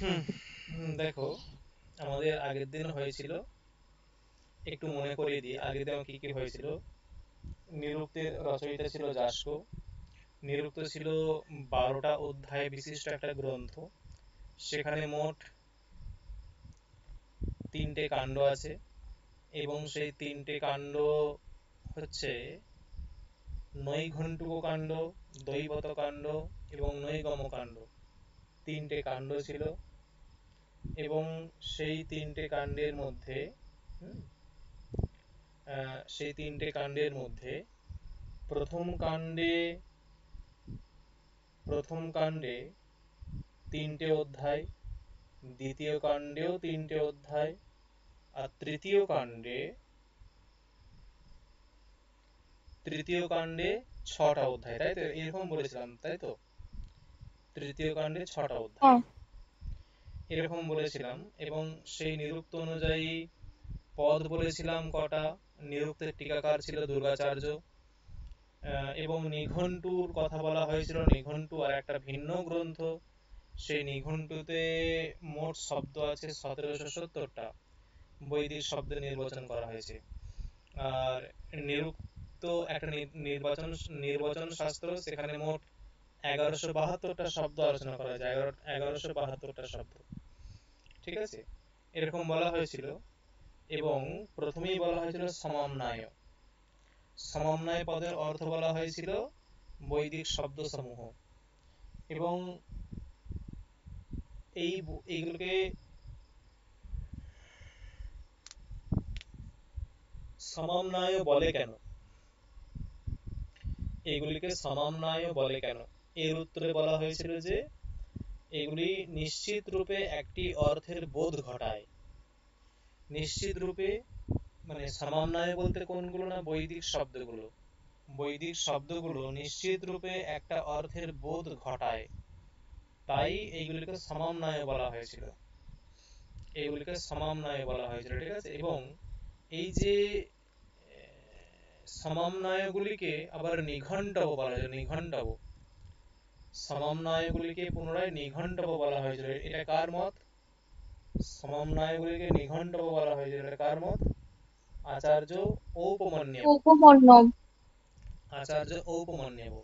হুম, দেখো, আমাদের আগের দিন হয়েছিল, একটু মনে করিয়ে দিই আগের দিন কি কি হয়েছিল। নিরুক্তের রচয়িতা ছিল যাস্ক। নিরুক্ত ছিল 12টা অধ্যায় বিশিষ্ট একটা গ্রন্থ। সেখানে মোট 3টে কাণ্ড আছে, এবং সেই 3টে কাণ্ড হচ্ছে নৈঘণ্টুক কাণ্ড, দৈবত কাণ্ড এবং নৈগম কাণ্ড। 3টে কাণ্ড ছিল, এবং সেই 3টে কাণ্ডের মধ্যে হুম, সেই 3টে কাণ্ডের মধ্যে প্রথম কাণ্ডে প্রথম কাণ্ডে 3টে অধ্যায়, দ্বিতীয় কাণ্ডেও 3টে অধ্যায়, আর তৃতীয় কাণ্ডে 6টা অধ্যায়, তাই তো? এরকম বলেছিলাম, তাই তো? তৃতীয় কাণ্ডে 6টা অধ্যায় হ্যাঁ। এরকম বলেছিলাম। এবং সেই নিরুক্ত অনুযায়ী পদ বলেছিলাম কটা। নিরুক্তের টিকাকার ছিল দুর্গাচার্য। এবং নিঘণ্টুর কথা বলা হয়েছিল। নিঘণ্টু আর একটা ভিন্ন গ্রন্থ। সেই নিঘণ্টুতে মোট শব্দ আছে 1770টা, বৈদিক শব্দের নির্বাচন করা হয়েছে। আর নিরুক্ত একটা নির্বাচন নির্বাচন শাস্ত্র, সেখানে মোট 1172টা শব্দ আলোচনা করা হয়েছে। 1172টা শব্দ, ঠিক আছে? এরকম বলা হয়েছিল। এবং প্রথমেই বলা হয়েছিল সমন্বয়। সমন্বয় পদের অর্থ বলা হয়েছিল বৈদিক শব্দ সমূহ। এবং এইগুলোকে সমন্বয় বলে কেন? এগুলিকে সমন্বয় বলে কেন? এর উত্তরে বলা হয়েছিল যে এগুলি নিশ্চিত রূপে একটি অর্থের বোধ ঘটায়। নিশ্চিত রূপে, মানে সমন্বয় বলতে কোনগুলো না, বৈদিক শব্দগুলো। বৈদিক শব্দগুলো নিশ্চিত রূপে একটা অর্থের বোধ ঘটায়, তাই এইগুলিকে সমন্বয় বলা হয়েছিল। এইগুলিকে সমন্বয় বলা হয়েছিল, ঠিক আছে? এবং এই যে সমন্বয়গুলিকে আবার নিঘণ্টব বলা হয়েছিল। নিঘণ্টব, সমন্বয়গুলিকে পুনরায় নিঘণ্টব বলা হয়েছিল। এটা কার মত? সমন্বয়গুলিকে নিঘণ্টব বলা হয়েছিল, এটা কার মত? আচার্য ঔপমন্যব। উপমন্যম। আচার্য ঔপমন্যব।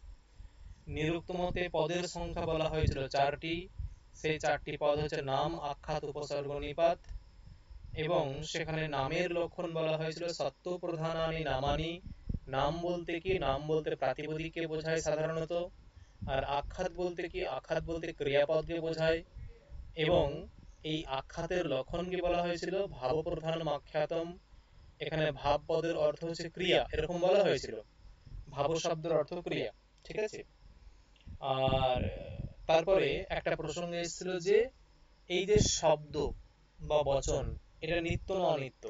নিরুক্ত মতে পদের সংখ্যা বলা হয়েছিল 4টি। সেই 4টি পদ হচ্ছে নাম, আখ্যাত, উপসর্গ, নিপাত। এবং সেখানে নামের লক্ষণ বলা হয়েছিল সত্য প্রধানানি নামানি। নাম বলতে কি? নাম বলতে প্রাতিপদিককে বোঝায় সাধারণত। আর আখ্যাত বলতে কি? আখ্যাত বলতে ক্রিয়াপদকে বোঝায়। এবং এই আখ্যাতের লক্ষণকে বলা হয়েছিল ভাবপ্রধানম আখ্যাতম। এখানে ভাব পদের অর্থ হচ্ছে ক্রিয়া, এরকম বলা হয়েছিল। ভাব শব্দের অর্থ ক্রিয়া, ঠিক আছে? আর তারপরে একটা প্রসঙ্গ এসেছিল যে এই যে শব্দ বা বচন, এটা নিত্য না অনিত্য,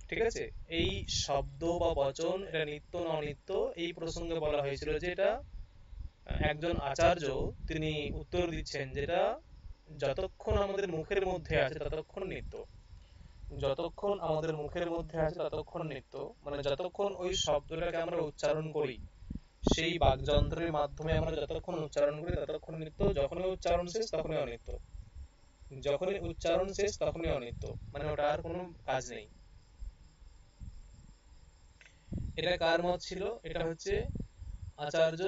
ঠিক আছে? এই শব্দ বা বচন এটা নিত্য না অনিত্য, এই প্রসঙ্গে বলা হয়েছিল যে এটা একজন আচার্য তিনি উত্তর দিচ্ছেন যেটা যতক্ষণ আমাদের মুখের মধ্যে আছে ততক্ষণ নিত্য। যতক্ষণ আমাদের মুখের মধ্যে আছে ততক্ষণ নিত্য, মানে যতক্ষণ ওই শব্দটাকে আমরা উচ্চারণ করি, সেই বাকযন্ত্রের মাধ্যমে আমরা যতক্ষণ উচ্চারণ করি ততক্ষণ নিত্য। যখনই উচ্চারণ শেষ তখনই অনিত্য। যখনই উচ্চারণ শেষ তখনই অনিত্য, মানে ওটা আর কোনো কাজ নেই। এটা কার মত ছিল? এটা হচ্ছে আচার্য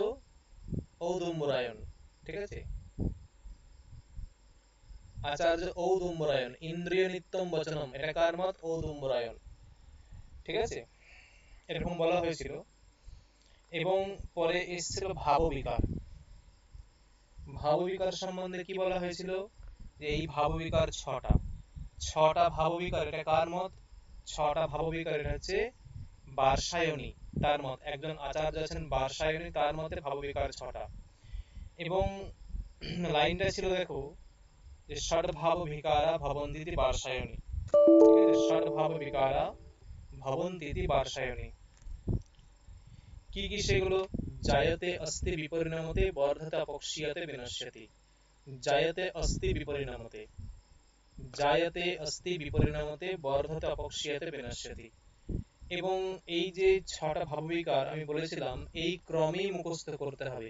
ঔদুম্বরায়ণ, ঠিক আছে? আচার্য ঔদুম্বরায়ণ, ইন্দ্রিয় নিত্যম বচনম, এটা কার মত? ঔদুম্বরায়ণ, ঠিক আছে? এরকম বলা হয়েছিল। এবং পরে এসেছিল ভাববিকার। ভাববিকার সম্বন্ধে কি বলা হয়েছিল? যে এই ভাববিকার 6টা। 6টা ভাববিকার, এটা কার মত? 6টা ভাববিকার এটা হচ্ছে বার্ষায়নী, তার মত। একজন আচার্য আছেন বার্ষায়নী, তার মতে ভাববিকার 6টা। এবং লাইনটা ছিল, দেখো, যে ষড ভাব বিকারা ভবন্তিতি বার্ষায়নী, ঠিক আছে? ষড ভাব বিকারা ভবন্তিতি বার্ষায়নী। কি কি সেগুলো? জায়তে অস্তি বিপরিণামতে বর্ধতে অপক্ষীয়তে বিনশ্যতি। জায়তে অস্তি বিপরিণামতে, জায়তে অস্তি বিপরিণামতে বর্ধতে অপক্ষীয়তে বিনশ্যতি। এবং এই যে 6টা ভাববিকার আমি বলেছিলাম এই ক্রমেই মুখস্থ করতে হবে।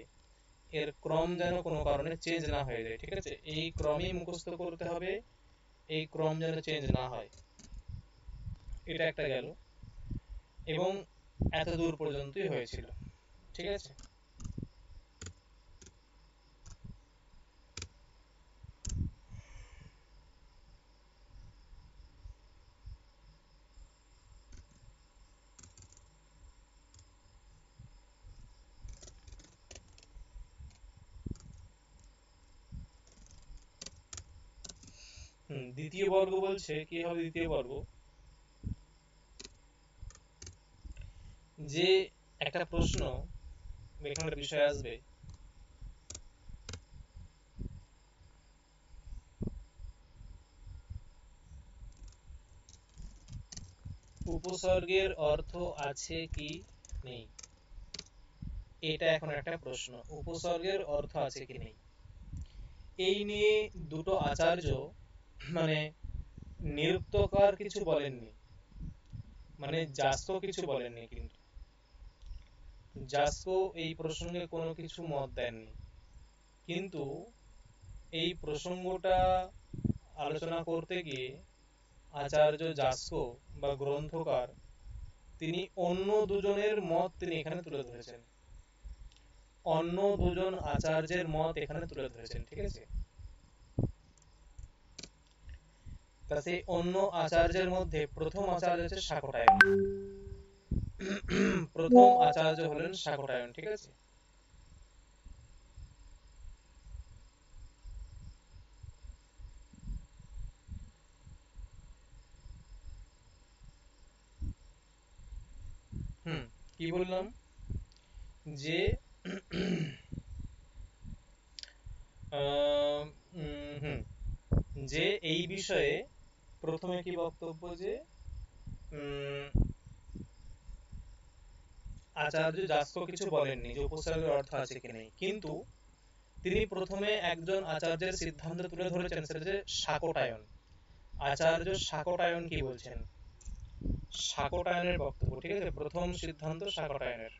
এর ক্রম যেন কোনো কারণে চেঞ্জ না হয়ে যায়, ঠিক আছে? এই ক্রমেই মুখস্থ করতে হবে, এই ক্রম যেন চেঞ্জ না হয়, এটা একটা গেল। এবং এত দূর পর্যন্তই হয়েছিল, ঠিক আছে? দ্বিতীয় বর্গ বলছে কি হবে? দ্বিতীয় বর্গ যে একটা প্রশ্ন এখানে বিষয় আসবে, উপসর্গের অর্থ আছে কি নেই, এটা এখন একটা প্রশ্ন। উপসর্গের অর্থ আছে কি নেই, এই নিয়ে দুটো আচার্য মানে নিরুক্তকার কিছু বলেননি, মানে যাস্ক কিছু বলেননি, কিন্তু যাস্ক এই প্রসঙ্গে কোনো কিছু মত দেননি। কিন্তু এই প্রসঙ্গটা আলোচনা করতে গিয়ে আচার্য যাস্ক বা গ্রন্থকার তিনি অন্য দুজনের মত তিনি এখানে তুলে ধরেছেন, অন্য দুজন আচার্যের মত এখানে তুলে ধরেছেন, ঠিক আছে? তা সেই অন্য আচার্যের মধ্যে প্রথম আচার্য হচ্ছে শাকটায়ন। প্রথম আচার্য হলেন শাকটায়ন, ঠিক আছে? কি বললাম যে আহ, উম, হুম যে এই বিষয়ে প্রথমে কি বক্তব্য যে উম, আচার্য যাস্ক কিছু বলেননি যে উপসর্গের অর্থ আছে কি নেই, কিন্তু তিনি প্রথমে একজন আচার্যের সিদ্ধান্ত তুলে ধরেছেন, সেটা হচ্ছে শাকটায়ন। আচার্য শাকটায়ন কি বলছেন, শাকটায়নের বক্তব্য, ঠিক আছে? প্রথম সিদ্ধান্ত শাকটায়নের।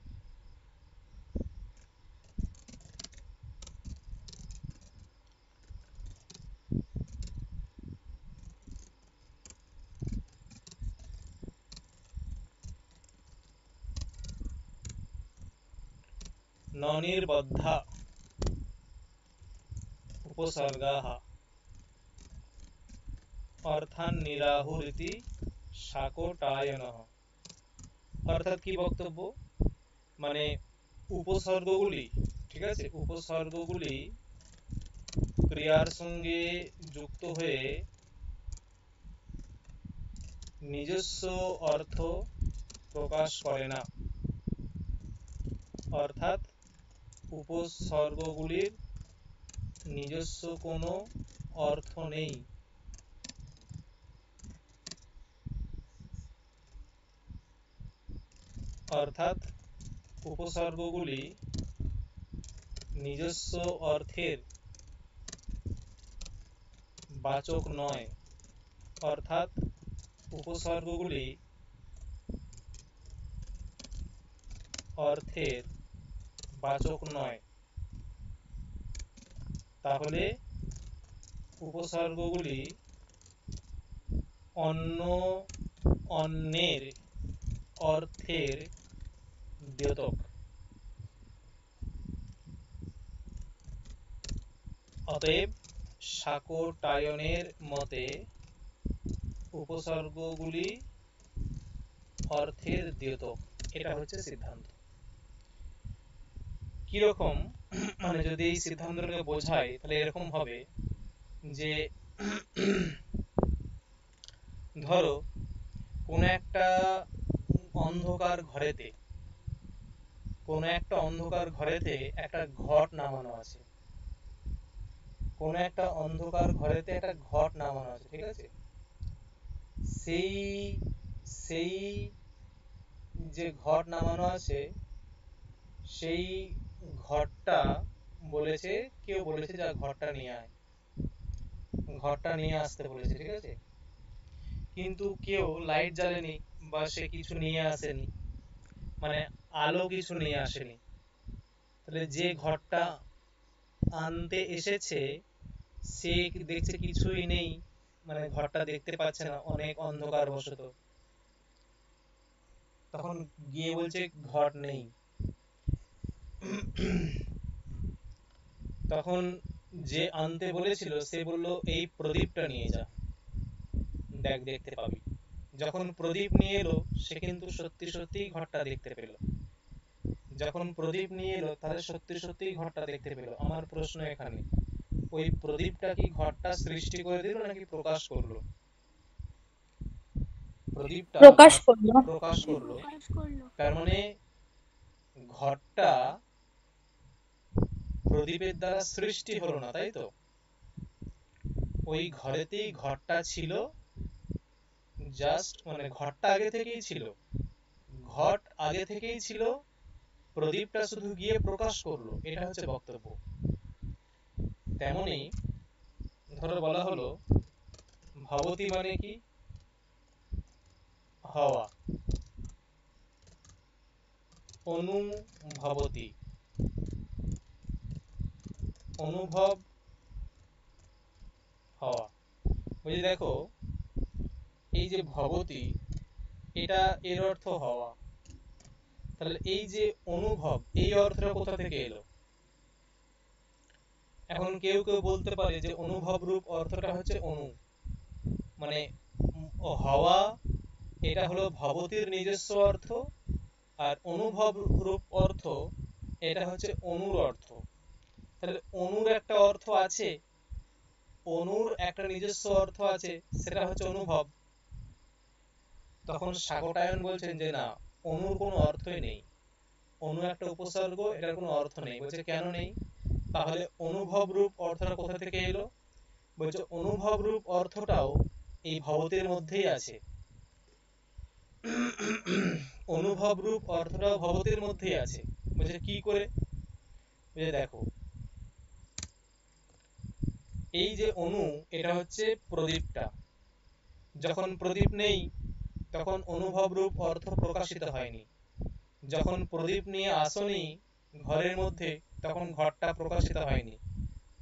ননির্বদ্ধা উপসর্গাः অর্থাৎ নিরাহুরিতি শাকটায়নঃ। অর্থাৎ কি বক্তব্য, মানে উপসর্গগুলি, ঠিক আছে, উপসর্গগুলি ক্রিয়ার সঙ্গে যুক্ত হয়ে নিজস্ব অর্থ প্রকাশ করে না, অর্থাৎ উপসর্গগুলির নিজস্ব কোনো অর্থ নেই, অর্থাৎ উপসর্গগুলি নিজস্ব অর্থের বাচক নয়, অর্থাৎ উপসর্গগুলি অর্থের বাচক নয়। তাহলে উপসর্গগুলি অন্য অন্যের অর্থের দ্যোতক। অতএব শাকটায়নের মতে উপসর্গগুলি অর্থের দ্যোতক, এটা হচ্ছে সিদ্ধান্ত। কিরকম, মানে যদি এই সিদ্ধান্তটাকে বোঝাই তাহলে এরকম হবে যে ধরো কোন একটা অন্ধকার ঘরেতে, কোন একটা অন্ধকার ঘরেতে একটা ঘট নামানো আছে, কোন একটা অন্ধকার ঘরেতে একটা ঘট নামানো আছে, ঠিক আছে? সেই সেই যে ঘট নামানো আছে, সেই ঘরটা বলেছে, কেউ বলেছে যা ঘরটা নিয়ে আয়, ঘরটা নিয়ে আসতে বলেছে, ঠিক আছে? কিন্তু কেউ লাইট জ্বালেনি বা সে কিছু নিয়ে আসেনি, মানে আলো কিছু নিয়ে আসেনি। তাহলে যে ঘরটা আনতে এসেছে, সে দেখছে কিছুই নেই, মানে ঘরটা দেখতে পাচ্ছে না, অনেক অন্ধকার বশত। তখন গিয়ে বলছে ঘর নেই। তখন যে আনতে বলেছিল সে বলল এই প্রদীপটা নিয়ে যা, দেখ দেখতে পাবি। যখন প্রদীপ নিয়ে এলো সে কিন্তু সত্যি সত্যি ঘরটা দেখতে পেল। যখন প্রদীপ নিয়ে এলো তাহলে সত্যি সত্যি ঘরটা দেখতে পেল। আমার প্রশ্ন এখানে, ওই প্রদীপটা কি ঘরটা সৃষ্টি করে দিল নাকি প্রকাশ করলো? প্রদীপটা প্রকাশ করলো। প্রকাশ করলো। তার মানে ঘরটা প্রদীপের দ্বারা সৃষ্টি হলো না, তাই তো? ওই ঘরেতেই ঘরটা ছিল, জাস্ট মানে ঘরটা আগে থেকেই ছিল, ঘট আগে থেকেই ছিল, প্রদীপটা শুধু গিয়ে প্রকাশ করলো, এটা হচ্ছে বক্তব্য। তেমনি ধরো বলা হলো ভবতী মানে কি? হওয়া। অনুভবতী, অনুভব হওয়া। ওই যে দেখো, এই যে ভবতী, এটা এর অর্থ হওয়া। তাহলে এই যে অনুভব, এই অর্থটা কোথা থেকে এলো? এখন কেউ কেউ বলতে পারে যে অনুভব রূপ অর্থটা হচ্ছে অনু, মানে হওয়া, এটা হলো ভবতীর নিজস্ব অর্থ, আর অনুভব রূপ অর্থ এটা হচ্ছে অনুর অর্থ। তাহলে অনুর একটা অর্থ আছে, অনুর একটা নিজস্ব অর্থ আছে, সেটা হচ্ছে অনুভব। তখন স্বাগতায়ন বলছেন যে না, অনুর কোনো অর্থই নেই, অনু একটা উপসর্গ, এটার কোনো অর্থ নেই। বলছে কেন নেই? তাহলে অনুভব রূপ অর্থটা কোথা থেকে এলো? বলছে অনুভব রূপ অর্থটাও এই ভবতের মধ্যেই আছে। অনুভব রূপ অর্থটাও ভবতের মধ্যেই আছে। বলছে কি করে? বলছে দেখো, এই যে অনু, এটা হচ্ছে প্রদীপটা। যখন প্রদীপ নেই তখন অনুভব রূপ অর্থ প্রকাশিত হয়নি। যখন প্রদীপ নিয়ে আসনি ঘরের মধ্যে, তখন ঘরটা প্রকাশিত হয়নি।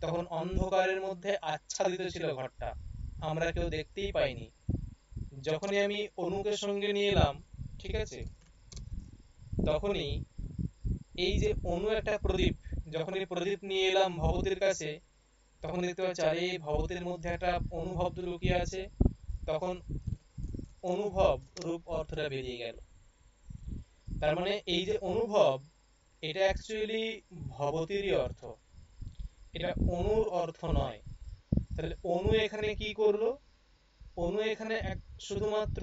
তখন অন্ধকারের মধ্যে আচ্ছাদিত ছিল ঘরটা, আমরা কেউ দেখতেই পাইনি। যখনই আমি অনুকে সঙ্গে নিয়ে এলাম, ঠিক আছে, তখনই এই যে অনু একটা প্রদীপ, যখনই প্রদীপ নিয়ে এলাম ভবতীর কাছে, তখন দেখতে পাচ্ছি আরে ভবতের মধ্যে একটা অনুভব তো লুকিয়ে আছে। তখন অনুভব রূপ অর্থটা বেরিয়ে গেল। তার মানে এই যে অনুভব, এটা অ্যাকচুয়ালি ভবতীরই অর্থ, এটা অনুর অর্থ নয়। তাহলে অনু এখানে কি করলো? অনু এখানে শুধুমাত্র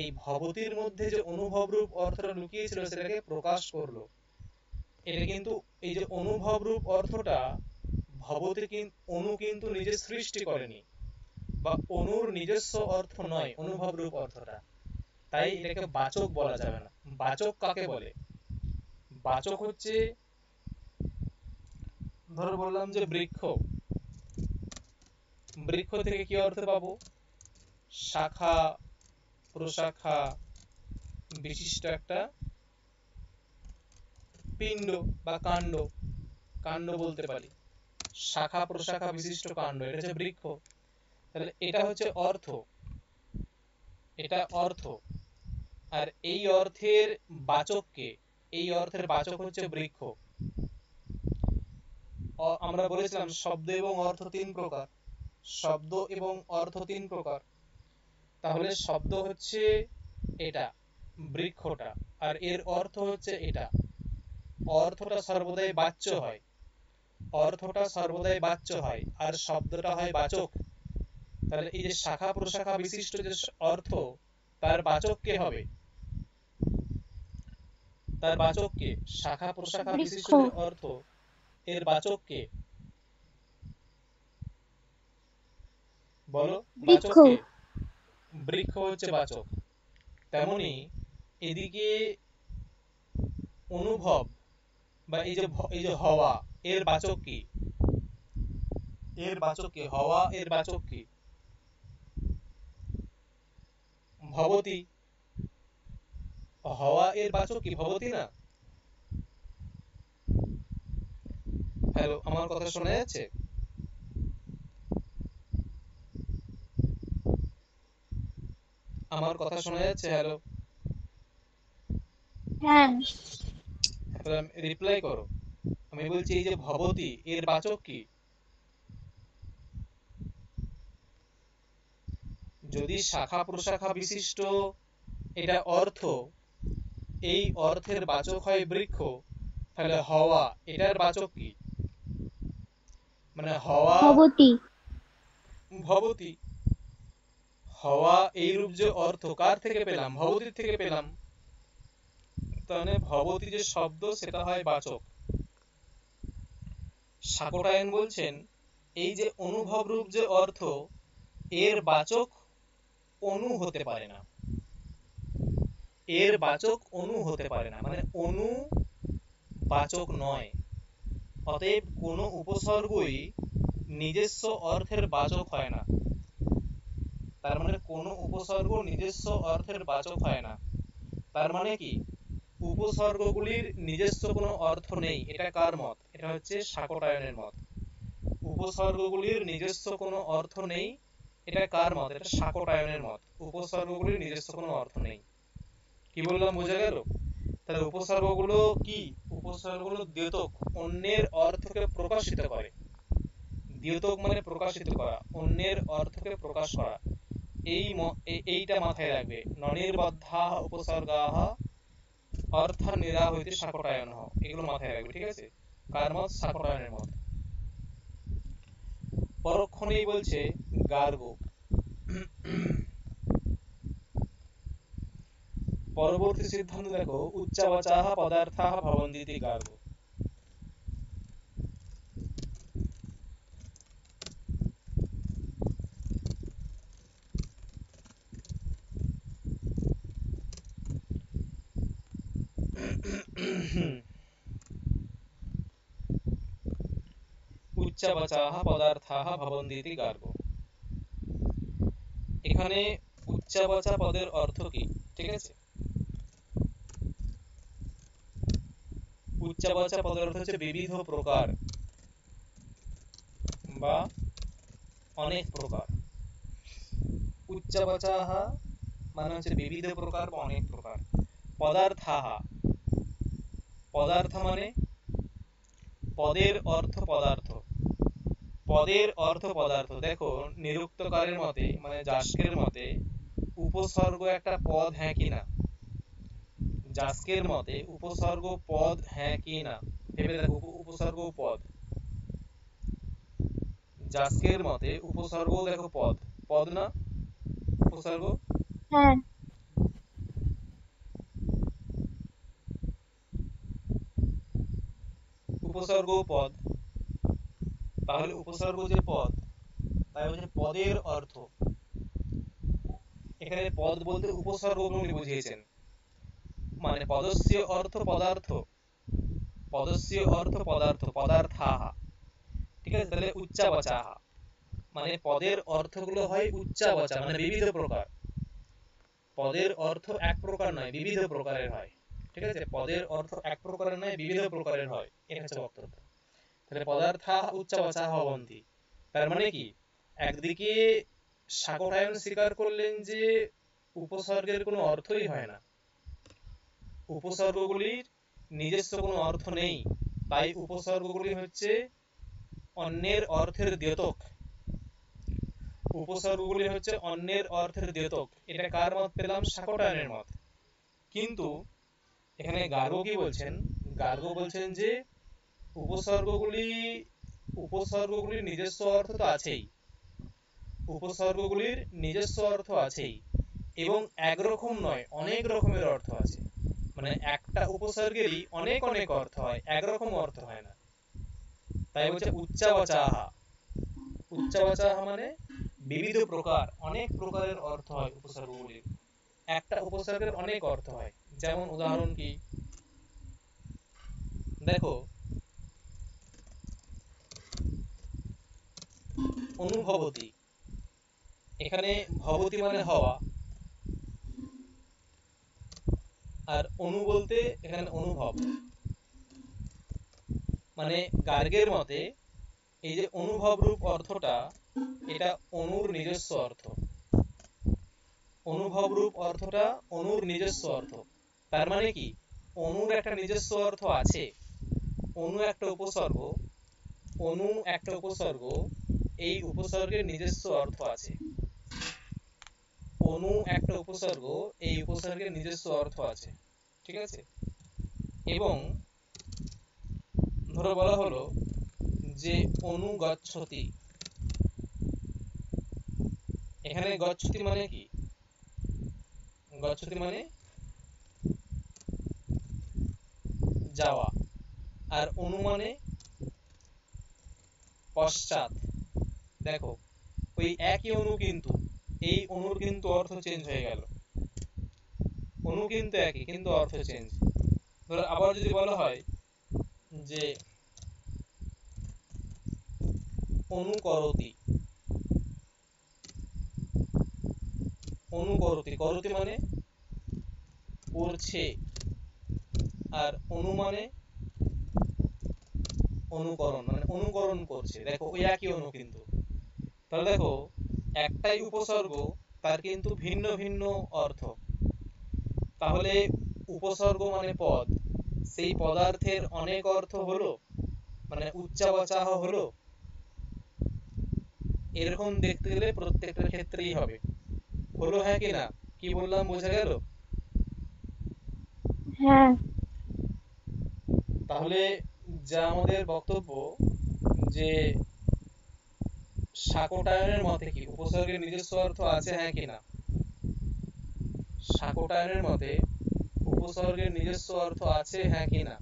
এই ভবতীর মধ্যে যে অনুভব রূপ অর্থটা লুকিয়েছিল সেটাকে প্রকাশ করলো। এটা কিন্তু, এই যে অনুভব রূপ অর্থটা ভবতী, অনু কিন্তু নিজে সৃষ্টি করেনি, বা অনুর নিজস্ব অর্থ নয় অনুভব রূপ অর্থটা। তাই এটাকে বাচক বলা যাবে না। বাচক কাকে বলে? বাচক হচ্ছে, ধরো বললাম যে বৃক্ষ, বৃক্ষ থেকে কি অর্থ পাবো? শাখা প্রশাখা বিশিষ্ট একটা পিণ্ড বা কাণ্ড, কাণ্ড বলতে পারি, শাখা প্রশাখা বিশিষ্ট কাণ্ড, এটা হচ্ছে বৃক্ষ। তাহলে এটা হচ্ছে অর্থ, এটা অর্থ। আর এই অর্থের বাচককে, এই অর্থের বাচক হচ্ছে বৃক্ষ। আমরা বলেছিলাম শব্দ এবং অর্থ তিন প্রকার, শব্দ এবং অর্থ তিন প্রকার। তাহলে শব্দ হচ্ছে এটা, বৃক্ষটা, আর এর অর্থ হচ্ছে এটা। অর্থটা সর্বদাই বাচ্য হয়, অর্থটা সর্বদাই বাচ্য হয়, আর শব্দটা হয় বাচক। তাহলে এই যে শাখা প্রশাখা বিশিষ্ট যে অর্থ, তার বাচক কে হবে? তার বাচক কে? শাখা প্রশাখা বৃক্ষ। বিশিষ্ট যে অর্থ, এর বাচক কে? বলো, বৃক্ষ। বাচক কে? বৃক্ষ হচ্ছে বাচক। তেমনি এদিকে অনুভব বা এই যে হওয়া, এর বাচক কি? এর বাচক কি? হওয়া এর বাচক কি? ভবতী। হওয়া এর বাচক কি? ভবতী না? হ্যালো, আমার কথা শোনা যাচ্ছে? আমার কথা শোনা যাচ্ছে? হ্যালো, হ্যাঁ। তাহলে রিপ্লাই করো। আমি বলছি এই যে ভবতি এর বাচক কি? যদি শাখা প্রশাখা বিশিষ্ট এটা অর্থ, এই অর্থের বাচক হয় বৃক্ষ, তাহলে হওয়া এটার বাচক কি? মানে হওয়া, ভবতি। ভবতি। হওয়া এই রূপ যে অর্থ কার থেকে পেলাম? ভবতির থেকে পেলাম। তাহলে ভবতি যে শব্দ সেটা হয় বাচক। শাকটায়ন বলছেন এই যে অনুভব রূপ যে অর্থ, এর বাচক অনু হতে পারে না। এর বাচক অনু হতে পারে না, মানে অনু বাচক নয়। অতএব কোনো উপসর্গই নিজস্ব অর্থের বাচক হয় না। তার মানে কোনো উপসর্গ নিজস্ব অর্থের বাচক হয় না। তার মানে কি? উপসর্গগুলির নিজস্ব কোনো অর্থ নেই। এটা কার মত? এটা হচ্ছে শাকটায়নের মত। উপসর্গগুলির নিজস্ব কোনো অর্থ নেই, এটা কার মত? এটা শাকটায়নের মত। উপসর্গগুলির নিজস্ব কোনো অর্থ নেই। কি বললাম, বোঝা গেল? তাহলে উপসর্গগুলো কি? উপসর্গগুলো দ্যোতক, অন্যের অর্থকে প্রকাশিত করে। দ্যোতক মানে প্রকাশিত করা, অন্যের অর্থকে প্রকাশ করা। এইটা মাথায় রাখবে। ননির্বদ্ধাঃ উপসর্গাঃ অর্থান্নিরাহৈতি শাকটায়নঃ, এগুলো মাথায় রাখবে, ঠিক আছে? কার মত? শাকটায়নের মত। পরক্ষণেই বলছে গার্গ। পরবর্তী সিদ্ধান্ত দেখো, উচ্চাবাচাঃ পদার্থাঃ ভবন্তি ইতি গার্গ। উচ্চাবাচাঃ পদার্থাঃ ভবন্তি ইতি গার্গ। এখানে উচ্চাবাচা পদের অর্থ কি? ঠিক আছে, উচ্চাবাচা পদের অর্থ হচ্ছে বিবিধ প্রকার বা অনেক প্রকার। উচ্চাবাচাঃ মানে হচ্ছে বিবিধ প্রকার বা অনেক প্রকার। পদার্থাঃ, পদার্থ মানে পদের অর্থ পদার্থ। পদের অর্থ পদার্থ। দেখো, নিরুক্তকারের মতে মানে যাস্কের মতে উপসর্গ একটা পদ, হ্যাঁ কি না? যাস্কের মতে উপসর্গ পদ, হ্যাঁ কি না? ভেবে দেখো, উপসর্গ পদ। যাস্কের মতে উপসর্গ দেখো পদ, পদ না উপসর্গ? হ্যাঁ। উপসর্গ পদ। তাহলে উপসর্গ যে পদ, তাই হচ্ছে পদের অর্থ। এখানে পদ বলতে উপসর্গগুলি বুঝিয়েছেন। মানে পদস্য অর্থ পদার্থ, পদস্য অর্থ পদার্থ, পদার্থাঃ। ঠিক আছে, তাহলে উচ্চাবাচাঃ মানে পদের অর্থগুলো হয় উচ্চাবাচা, মানে বিবিধ প্রকার। পদের অর্থ এক প্রকার নয়, বিবিধ প্রকারের হয়। ঠিক আছে, পদের অর্থ এক প্রকারের নয়, বিবিধ প্রকারের হয়। এটা হচ্ছে বক্তব্য। তাহলে পদার্থাঃ উচ্চাবাচাঃ ভবন্তি। তার মানে কি? একদিকে শাকটায়ন স্বীকার করলেন যে উপসর্গের কোনো অর্থই হয় না, উপসর্গগুলির নিজস্ব কোনো অর্থ নেই, তাই উপসর্গগুলি হচ্ছে অন্যের অর্থের দ্যোতক। উপসর্গগুলি হচ্ছে অন্যের অর্থের দ্যোতক। এটা কার মত পেলাম? শাকটায়নের মত। কিন্তু এখানে গার্গ কি বলছেন? গার্গ বলছেন যে উপসর্গগুলি, উপসর্গগুলির নিজস্ব অর্থ তো আছেই, উপসর্গগুলির নিজস্ব অর্থ আছেই, এবং একরকম নয়, অনেক রকমের অর্থ আছে। মানে একটা উপসর্গেরই অনেক অনেক অর্থ হয়, একরকম অর্থ হয় না। তাই বলছে উচ্চাবাচাঃ। উচ্চাবাচাঃ মানে বিবিধ প্রকার, অনেক প্রকারের অর্থ হয় উপসর্গগুলির। একটা উপসর্গের অনেক অর্থ হয়। যেমন উদাহরণ কি? দেখো, অনুভবতি, এখানে ভবতি মানে হওয়া, আর অনু বলতে এখানে অনুভব, মানে গার্গের মতে এই যে অনুভব রূপ অর্থটা, এটা অনুর নিজস্ব অর্থ। অনুভব রূপ অর্থটা অনুর নিজস্ব অর্থ। তার মানে কি, অনুর একটা নিজস্ব অর্থ আছে। অনু একটা উপসর্গ, অনু একটা উপসর্গ, এই উপসর্গের নিজস্ব অর্থ আছে। অনু একটা উপসর্গ, এই উপসর্গের নিজস্ব অর্থ আছে, ঠিক আছে। এবং ধরো বলা হলো যে অনুগচ্ছতি, এখানে গচ্ছতি মানে কি, গচ্ছতি মানে যাওয়া, আর অনু মানে পশ্চাৎ। দেখো ওই একই অনু, কিন্তু এই অনুর কিন্তু অর্থ চেঞ্জ হয়ে গেল। অনু কিন্তু একই, কিন্তু অর্থ চেঞ্জ। ধরো আবার যদি বলা হয় যে অনুকরতি, অনুকরতি, করতি মানে করছে, আর অনু মানে অনুকরণ, মানে অনুকরণ করছে। দেখো ওই একই অনু কিন্তু। তাহলে দেখো একটাই উপসর্গ, তার কিন্তু ভিন্ন ভিন্ন অর্থ। তাহলে উপসর্গ মানে পদ, সেই পদার্থের অনেক অর্থ হলো, মানে উচ্চাবাচাহ হলো। এরকম দেখতে গেলে প্রত্যেকটা ক্ষেত্রেই হবে। হলো, হ্যাঁ কি না? কি বললাম বোঝা গেল? হ্যাঁ। তাহলে যা আমাদের বক্তব্য, যে শাকোটায়নের মতে কি উপসর্গের নিজস্ব অর্থ আছে, হ্যাঁ কি না? শাকোটায়নের মতে উপসর্গের নিজস্ব অর্থ আছে, হ্যাঁ কি না?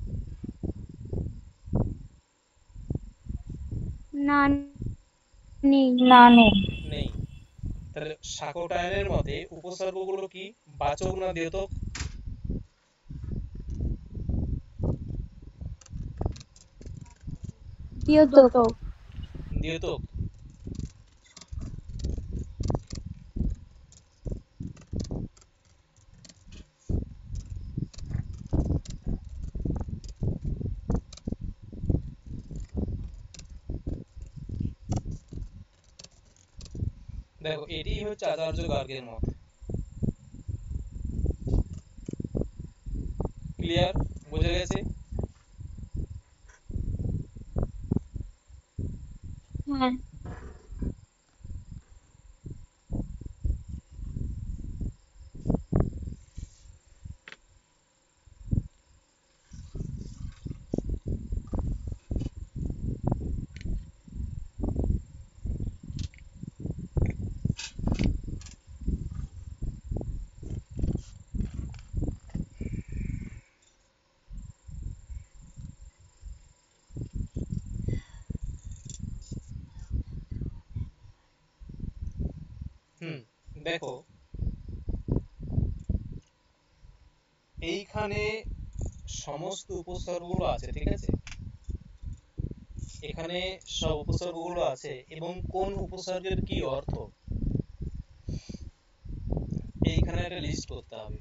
না, না নেই। নেই। তাহলে শাকোটায়নের মতে উপসর্গগুলো কি বাচক না দ্যোতক? দ্যোতক। দ্যোতক। দেখো এটি হচ্ছে আচার্য গার্গের মত। ক্লিয়ার? বোঝা গেছে? হ্যাঁ। হুম। দেখো এইখানে সমস্ত উপসর্গগুলো আছে, ঠিক আছে। এখানে সব উপসর্গগুলো আছে, এবং কোন উপসর্গের কি অর্থ এইখানে একটা লিস্ট করতে হবে।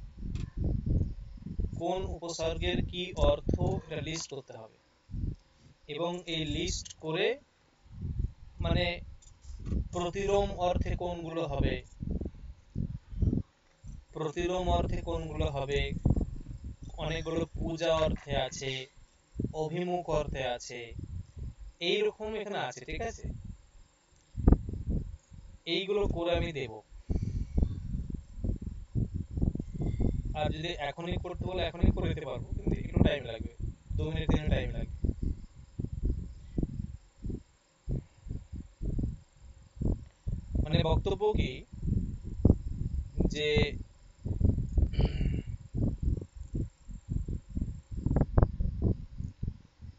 কোন উপসর্গের কি অর্থ, এটা লিস্ট করতে হবে। এবং এই লিস্ট করে, মানে প্রতিলোম অর্থে কোনগুলো হবে, প্রতিলোম অর্থে কোনগুলো হবে, অনেকগুলো পূজা অর্থে আছে, অভিমুখ অর্থে আছে, এইরকম এখানে আছে, ঠিক আছে। এইগুলো করে আমি দেব। আর যদি এখনই করতে বলে এখনই করে দিতে পারবো, কিন্তু একটু টাইম লাগবে, 2 মিনিট 3 মিনিট টাইম লাগবে। মানে বক্তব্য কি, যে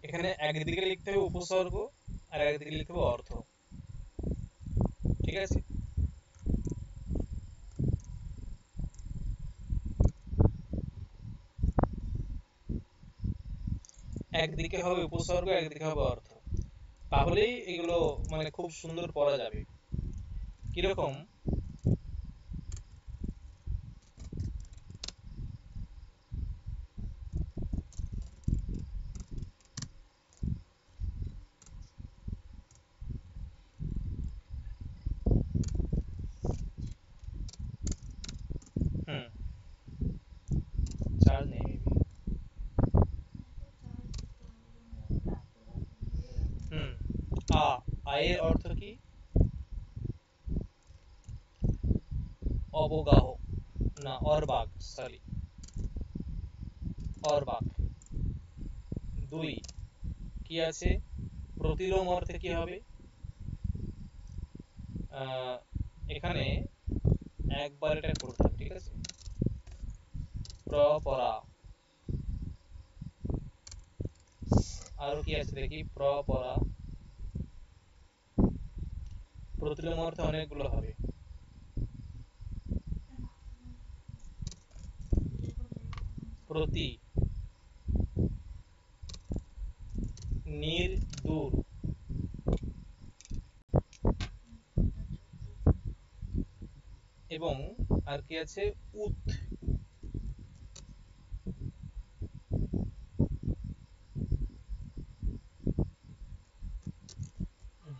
এখানে একদিকে লিখতে হবে উপসর্গ, আর একদিকে লিখতে হবে অর্থ, ঠিক আছে। একদিকে হবে উপসর্গ, একদিকে হবে অর্থ। তাহলেই এগুলো মানে খুব সুন্দর পড়া যাবে। কিরকম? আয়ের অর্থ কি? অবগাহ না অর্বাক, সরি, অর্বাক। 2 কি আছে? প্রতিলোম অর্থে কি হবে? এখানে একবার এটা করতে হবে, ঠিক আছে? প্রপরা। আরো কি আছে দেখি? প্রপরা। প্রতিলোম অর্থে অনেকগুলো হবে। প্রতি, নির, দূর, এবং আর কি আছে? উত,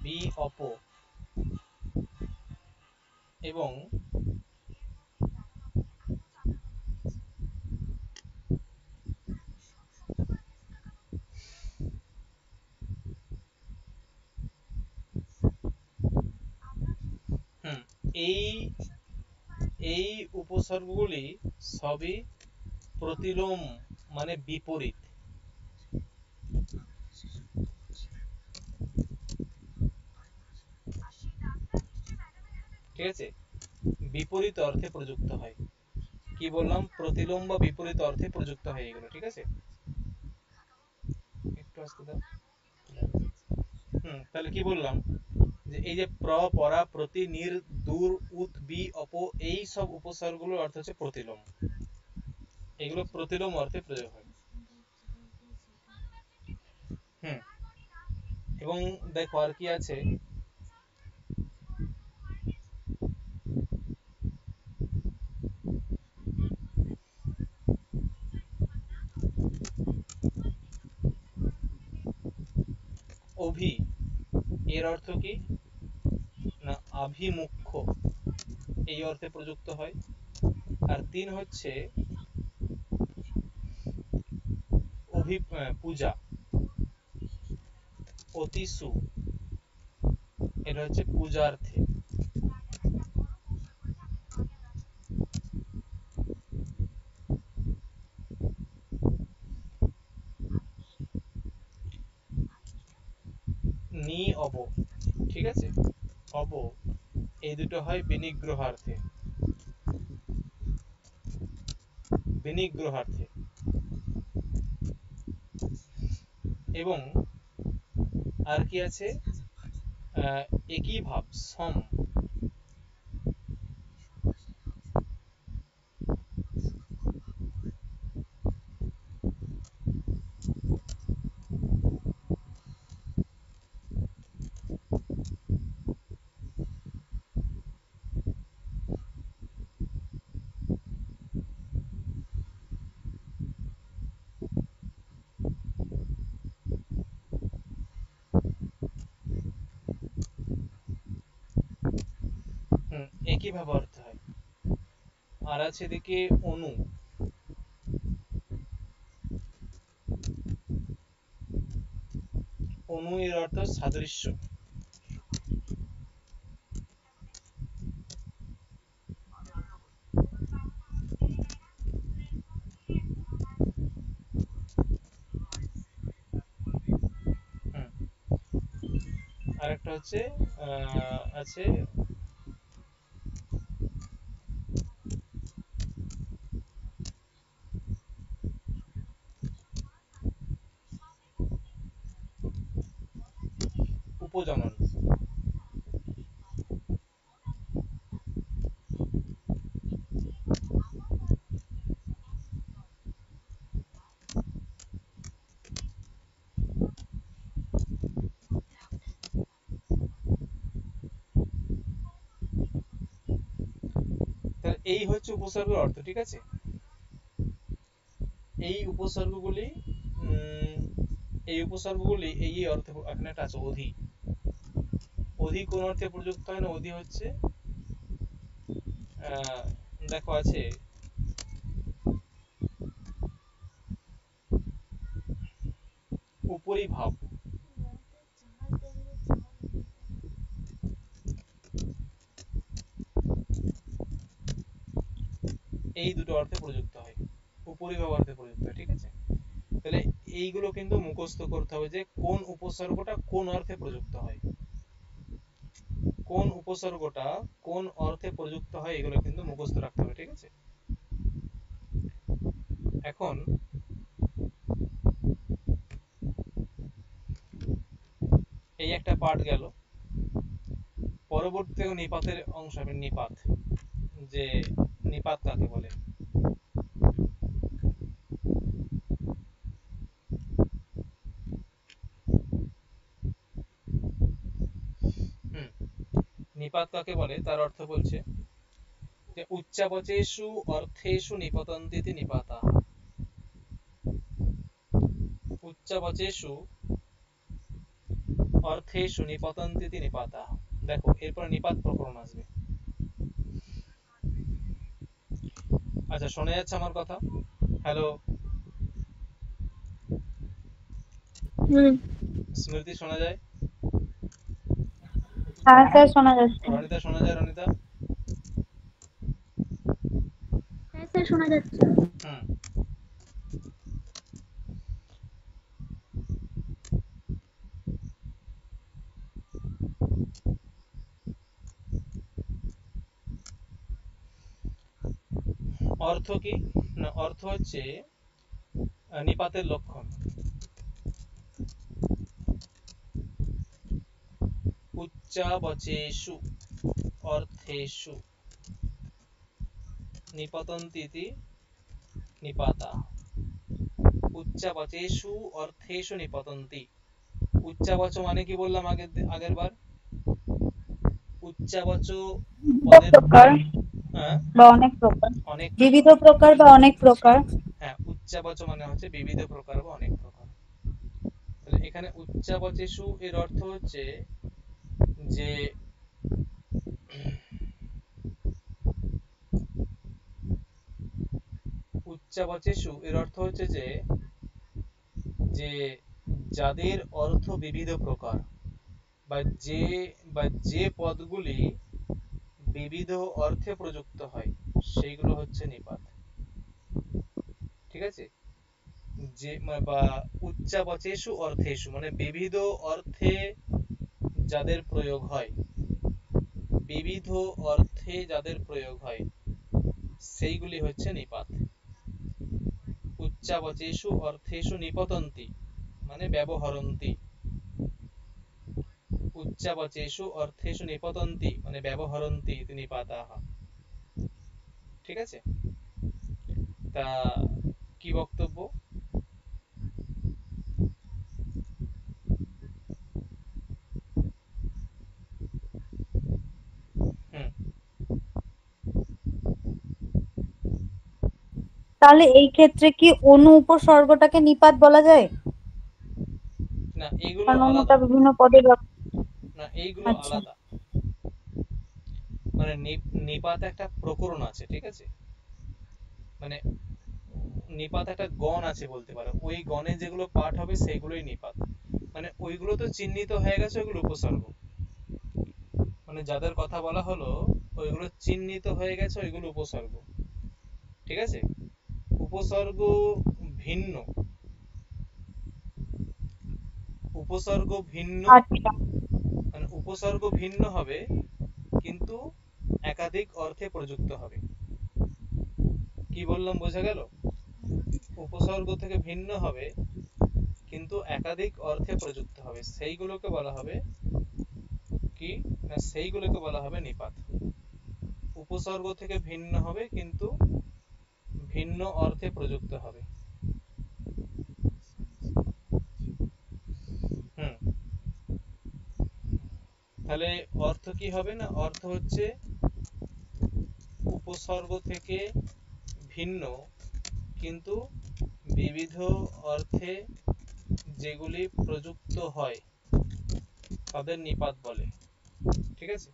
বি অপ, এবং এই এই উপসর্গগুলি সবই প্রতিলোম, মানে বিপরীত। ঠিক আছে? বিপরীত অর্থে প্রযুক্ত হয়। কি বললাম? প্রতিলোম বা বিপরীত অর্থে প্রযুক্ত হয় এগুলো, ঠিক আছে? একটু আসতে দাও। তাহলে কি বললাম? যে এই যে প্র, পরা, প্রতি, নির, দূর, উত, বি, অপ, এই সব উপসর্গগুলোর অর্থ হচ্ছে প্রতিলোম। এগুলো প্রতিলোম অর্থে প্রয়োগ হয়। এবং দেখো আর কি আছে? অভি, এর অর্থ কি? না আভিমুখ্য, এই অর্থে প্রযুক্ত হয়। আর 3 হচ্ছে পূজা, অতিসু, এটা হচ্ছে পূজার্থে। নি অব, ঠিক আছে? অব, এই দুটো হয় বিনিগ্রহার্থে, বিনিগ্রহার্থে। এবং আর কি আছে? একই ভাব, সম। একই ভাব অর্থ হয়। আর আছে এদিকে অনু, অনু এর অর্থ সাদৃশ্য। আরেকটা হচ্ছে আছে উপজনন। তাহলে এই হচ্ছে উপসর্গের অর্থ, ঠিক আছে? এই উপসর্গগুলি এই উপসর্গগুলি এই অর্থে, এখানে একটা আছে অধি। অধি কোন অর্থে প্রযুক্ত হয় না? অধি হচ্ছে দেখো আছে উপরিভাব, এই দুটো অর্থে প্রযুক্ত হয়, উপরিভাব অর্থে প্রযুক্ত হয়। ঠিক আছে, তাহলে এইগুলো কিন্তু মুখস্থ করতে হবে যে কোন উপসর্গটা কোন অর্থে প্রযুক্ত হয়, কোন উপসর্গটা কোন অর্থে প্রযুক্ত হয়, এগুলো কিন্তু মুখস্থ রাখতে হবে। ঠিক আছে, এখন এই একটা পার্ট গেল। পরবর্তী নিপাতের অংশ হবে নিপাত, যে নিপাত কাকে বলে। হুম, নিপাত কাকে বলে তার অর্থ বলছে যে উচ্চাবচেষু অর্থেষু নিপতন্তিতি নিপাতাঃ। উচ্চাবচেষু অর্থেষু নিপতন্তিতি নিপাতাঃ। দেখো এরপর নিপাত প্রকরণ আসবে। আচ্ছা, শোনা যাচ্ছে আমার কথা? হ্যালো হুম। স্মৃতি, শোনা যায়? হ্যাঁ স্যার, শোনা যাচ্ছে। রনিতা শোনা যায়? রনিতা? হ্যাঁ স্যার, শোনা যাচ্ছে। হুম, অর্থ কি না, অর্থ হচ্ছে নিপাতের লক্ষণ। উচ্চাবচেষু অর্থেষু নিপতন্তিতি নিপাতাঃ। উচ্চাবচেষু অর্থেষু নিপতন্তি। উচ্চাবচ মানে কি বললাম আগের বার? উচ্চাবচ বিবিধ পদের, প্রকার হ্যাঁ, বা অনেক প্রকার। অনেক বিবিধ প্রকার। প্রকার বা অনেক প্রকার। হ্যাঁ, উচ্চাবচ মানে হচ্ছে বিবিধ প্রকার বা অনেক প্রকার। তাহলে এখানে উচ্চাবচেষু এর অর্থ হচ্ছে যে উচ্চাবচেষু এর অর্থ হচ্ছে যে যে যাদের অর্থ বিবিধ প্রকার, বা যে পদগুলি বিবিধ অর্থে প্রযুক্ত হয়, সেইগুলো হচ্ছে নিপাত। ঠিক আছে, যে বা উচ্চাবচেষু অর্থেষু মানে বিবিধ অর্থে যাদের প্রয়োগ হয়, বিবিধ অর্থে যাদের প্রয়োগ হয় সেইগুলি হচ্ছে নিপাত। উচ্চাবচেষু অর্থেষু নিপতন্তি মানে ব্যবহরন্তি। উচ্চাবচেষু অর্থেষু নিপতন্তি মানে ব্যবহরন্তি ইতি নিপাতাঃ। ঠিক আছে, তা কি বক্তব্য? হুম, তাহলে এই ক্ষেত্রে কি অনু উপসর্গটাকে নিপাত বলা যায়? না এইগুলো কারণ অনুটা আলাদা। বিভিন্ন পদে না এইগুলো আচ্ছা। আলাদা। মানে নিপাত একটা প্রকরণ আছে। ঠিক আছে, মানে নিপাত একটা গণ আছে বলতে পারো, ওই গণে যেগুলো পাঠ হবে সেইগুলোই নিপাত। মানে ওইগুলো তো চিহ্নিত হয়ে গেছে, ওইগুলো উপসর্গ। মানে যাদের কথা বলা হলো ওইগুলো চিহ্নিত হয়ে গেছে, ওইগুলো উপসর্গ। ঠিক আছে, উপসর্গ ভিন্ন, উপসর্গ ভিন্ন, আচ্ছা। মানে উপসর্গ ভিন্ন হবে কিন্তু একাধিক অর্থে প্রযুক্ত হবে। কি বললাম বোঝা গেল? উপসর্গ থেকে ভিন্ন হবে কিন্তু একাধিক অর্থে প্রযুক্ত হবে, সেইগুলোকে বলা হবে কি না, সেইগুলোকে বলা হবে নিপাত। উপসর্গ থেকে ভিন্ন হবে কিন্তু ভিন্ন অর্থে প্রযুক্ত হবে। হুম, তাহলে অর্থ কি হবে না, অর্থ হচ্ছে উপসর্গ থেকে ভিন্ন কিন্তু বিবিধ অর্থে যেগুলি প্রযুক্ত হয় তাদের নিপাত বলে। ঠিক আছে,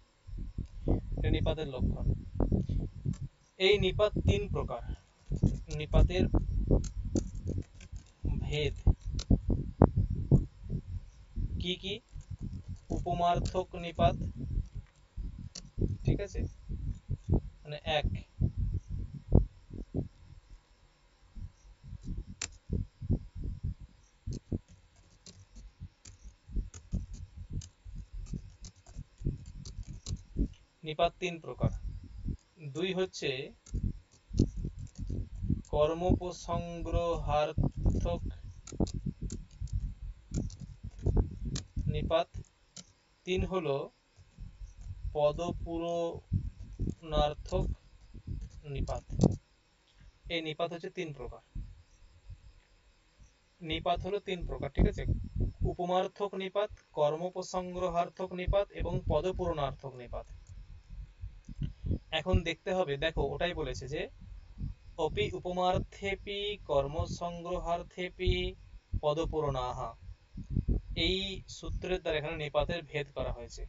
এটা নিপাতের লক্ষণ। এই নিপাত তিন প্রকার। নিপাতের ভেদ কি কি? উপমার্থক নিপাত, ঠিক আছে, মানে এক। নিপাত তিন প্রকার। দুই হচ্ছে কর্মোপসংগ্রহার্থক নিপাত, তিন হলো পদপূরণার্থক নিপাত। এই নিপাত হচ্ছে তিন প্রকার। নিপাত হলো তিন প্রকার, ঠিক আছে? উপমার্থক নিপাত, কর্মোপসংগ্রহার্থক নিপাত এবং পদপূরণার্থক নিপাত। এখন দেখতে হবে, দেখো ওটাই বলেছে যে অপি উপমার্থেপি কর্মসংগ্রহার্থেপি পদপূরণাহ, এই সূত্রের দ্বারা এখানে নিপাতের ভেদ করা হয়েছে,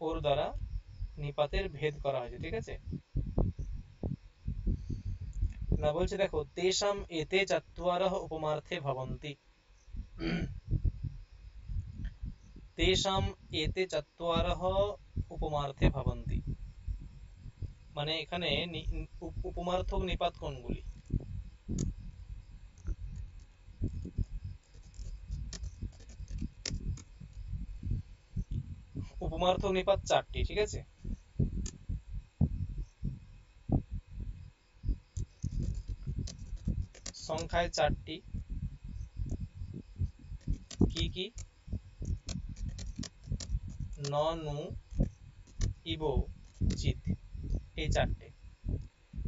ওর দ্বারা নিপাতের ভেদ করা হয়েছে, ঠিক আছে? না বলছে দেখো তেষাম এতে চত্বারঃ উপমার্থে ভবন্তি, তেষাম এতে চত্বারঃ উপমার্থে ভবন্তি, মানে এখানে উপমার্থক নিপাত কোনগুলি? উপমার্থক নিপাত চারটি, ঠিক আছে? সংখ্যায় চারটি। কি কি? ন, নু, ইবো, চিত, এই চারটে।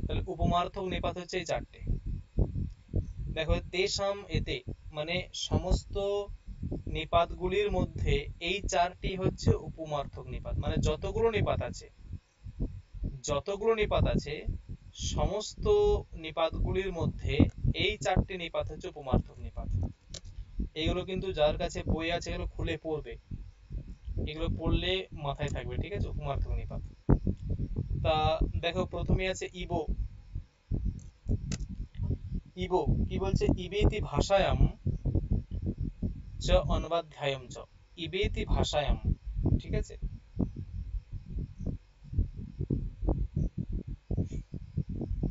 তাহলে উপমার্থক নিপাত হচ্ছে এই চারটে। দেখো তেষাম এতে মানে সমস্ত নিপাতগুলির মধ্যে এই চারটি হচ্ছে উপমার্থক নিপাত, মানে যতগুলো নিপাত আছে সমস্ত নিপাতগুলির মধ্যে এই চারটি নিপাত হচ্ছে উপমার্থক নিপাত। এগুলো কিন্তু যার কাছে বই আছে এগুলো খুলে পড়বে, এগুলো পড়লে মাথায় থাকবে, ঠিক আছে? উপমার্থক নিপাত। তা দেখো প্রথমে আছে ইবো। ইবো কি বলছে? ইবেতি ভাষায়াম চ অনবাধ্যায়ম চ, ইবেতি ভাষায়াম, ঠিক আছে?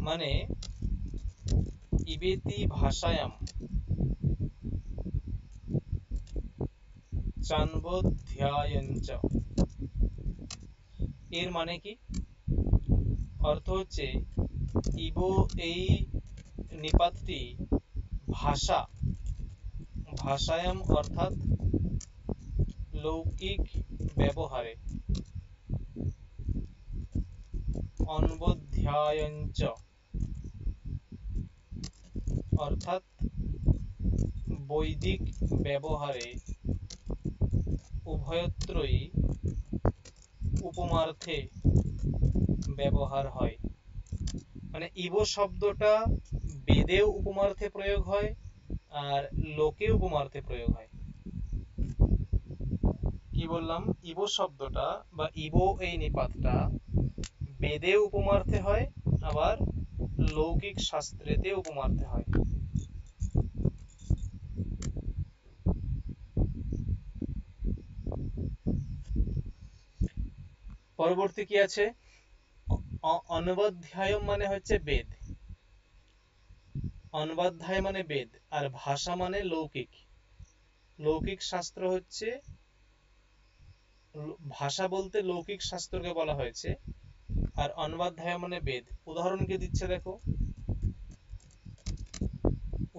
মানে ইবেতি ভাষায়াম চান্বোধ্যায়ন চ, এর মানে কি? অর্থ হচ্ছে ইবো এই নিপাতটি ভাষা, ভাষায়াম অর্থাৎ লৌকিক ব্যবহারে, অনবোধ্যায়ন চ অর্থাৎ বৈদিক ব্যবহারে, উভয়ত্রই উপমার্থে ব্যবহার হয়। মানে ইবো শব্দটা বেদেও উপমার্থে প্রয়োগ হয় আর লোকে উপমার্থে প্রয়োগ হয়। কি বললাম? ইবো শব্দটা বা ইবো এই নিপাতটা বেদে উপমার্থে হয়, আবার লৌকিক শাস্ত্রেতে উপমার্থে হয়। পরবর্তী কি আছে? অনবাধ্যায়ম মানে হচ্ছে বেদ, অনবাধ্যায় মানে বেদ, আর ভাষা মানে লৌকিক। লৌকিক শাস্ত্র হচ্ছে, ভাষা বলতে লৌকিক শাস্ত্রকে বলা হয়েছে, আর অনবাধ্যায় মানে বেদ। উদাহরণ কি দিচ্ছে দেখো,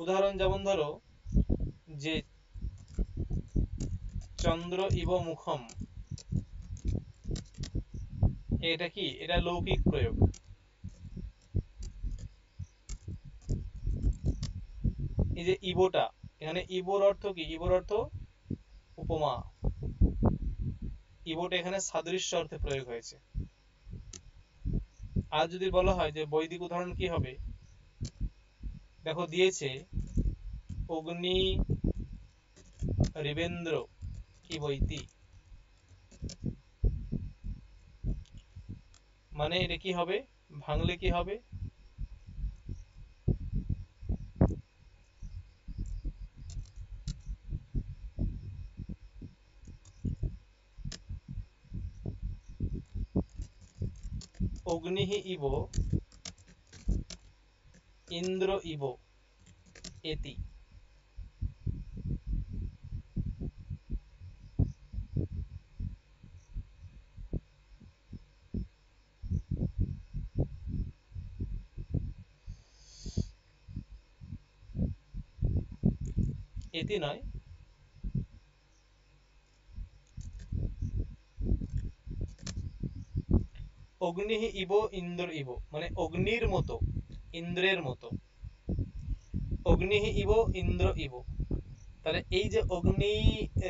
উদাহরণ যেমন ধরো যে চন্দ্র ইব মুখম, এটা কি? এটা লৌকিক প্রয়োগ। এই যে ইবোটা, এখানে ইবোর অর্থ কি? ইবোর অর্থ উপমা, ইবোটা এখানে সাদৃশ্য অর্থে প্রয়োগ হয়েছে। আর যদি বলা হয় যে বৈদিক উদাহরণ কি হবে, দেখো দিয়েছে অগ্নি রিবেন্দ্র কি বৈতি, মানে এটা কি হবে? ভাঙলে কি হবে? অগ্নিঃ ইব ইন্দ্র ইব এতি, এতি নয়, অগ্নিহ ইব ইন্দ্র ইব, মানে অগ্নির মতো, ইন্দ্রের মতো। অগ্নিহ ইব ইন্দ্র ইব, তাহলে এই যে অগ্নি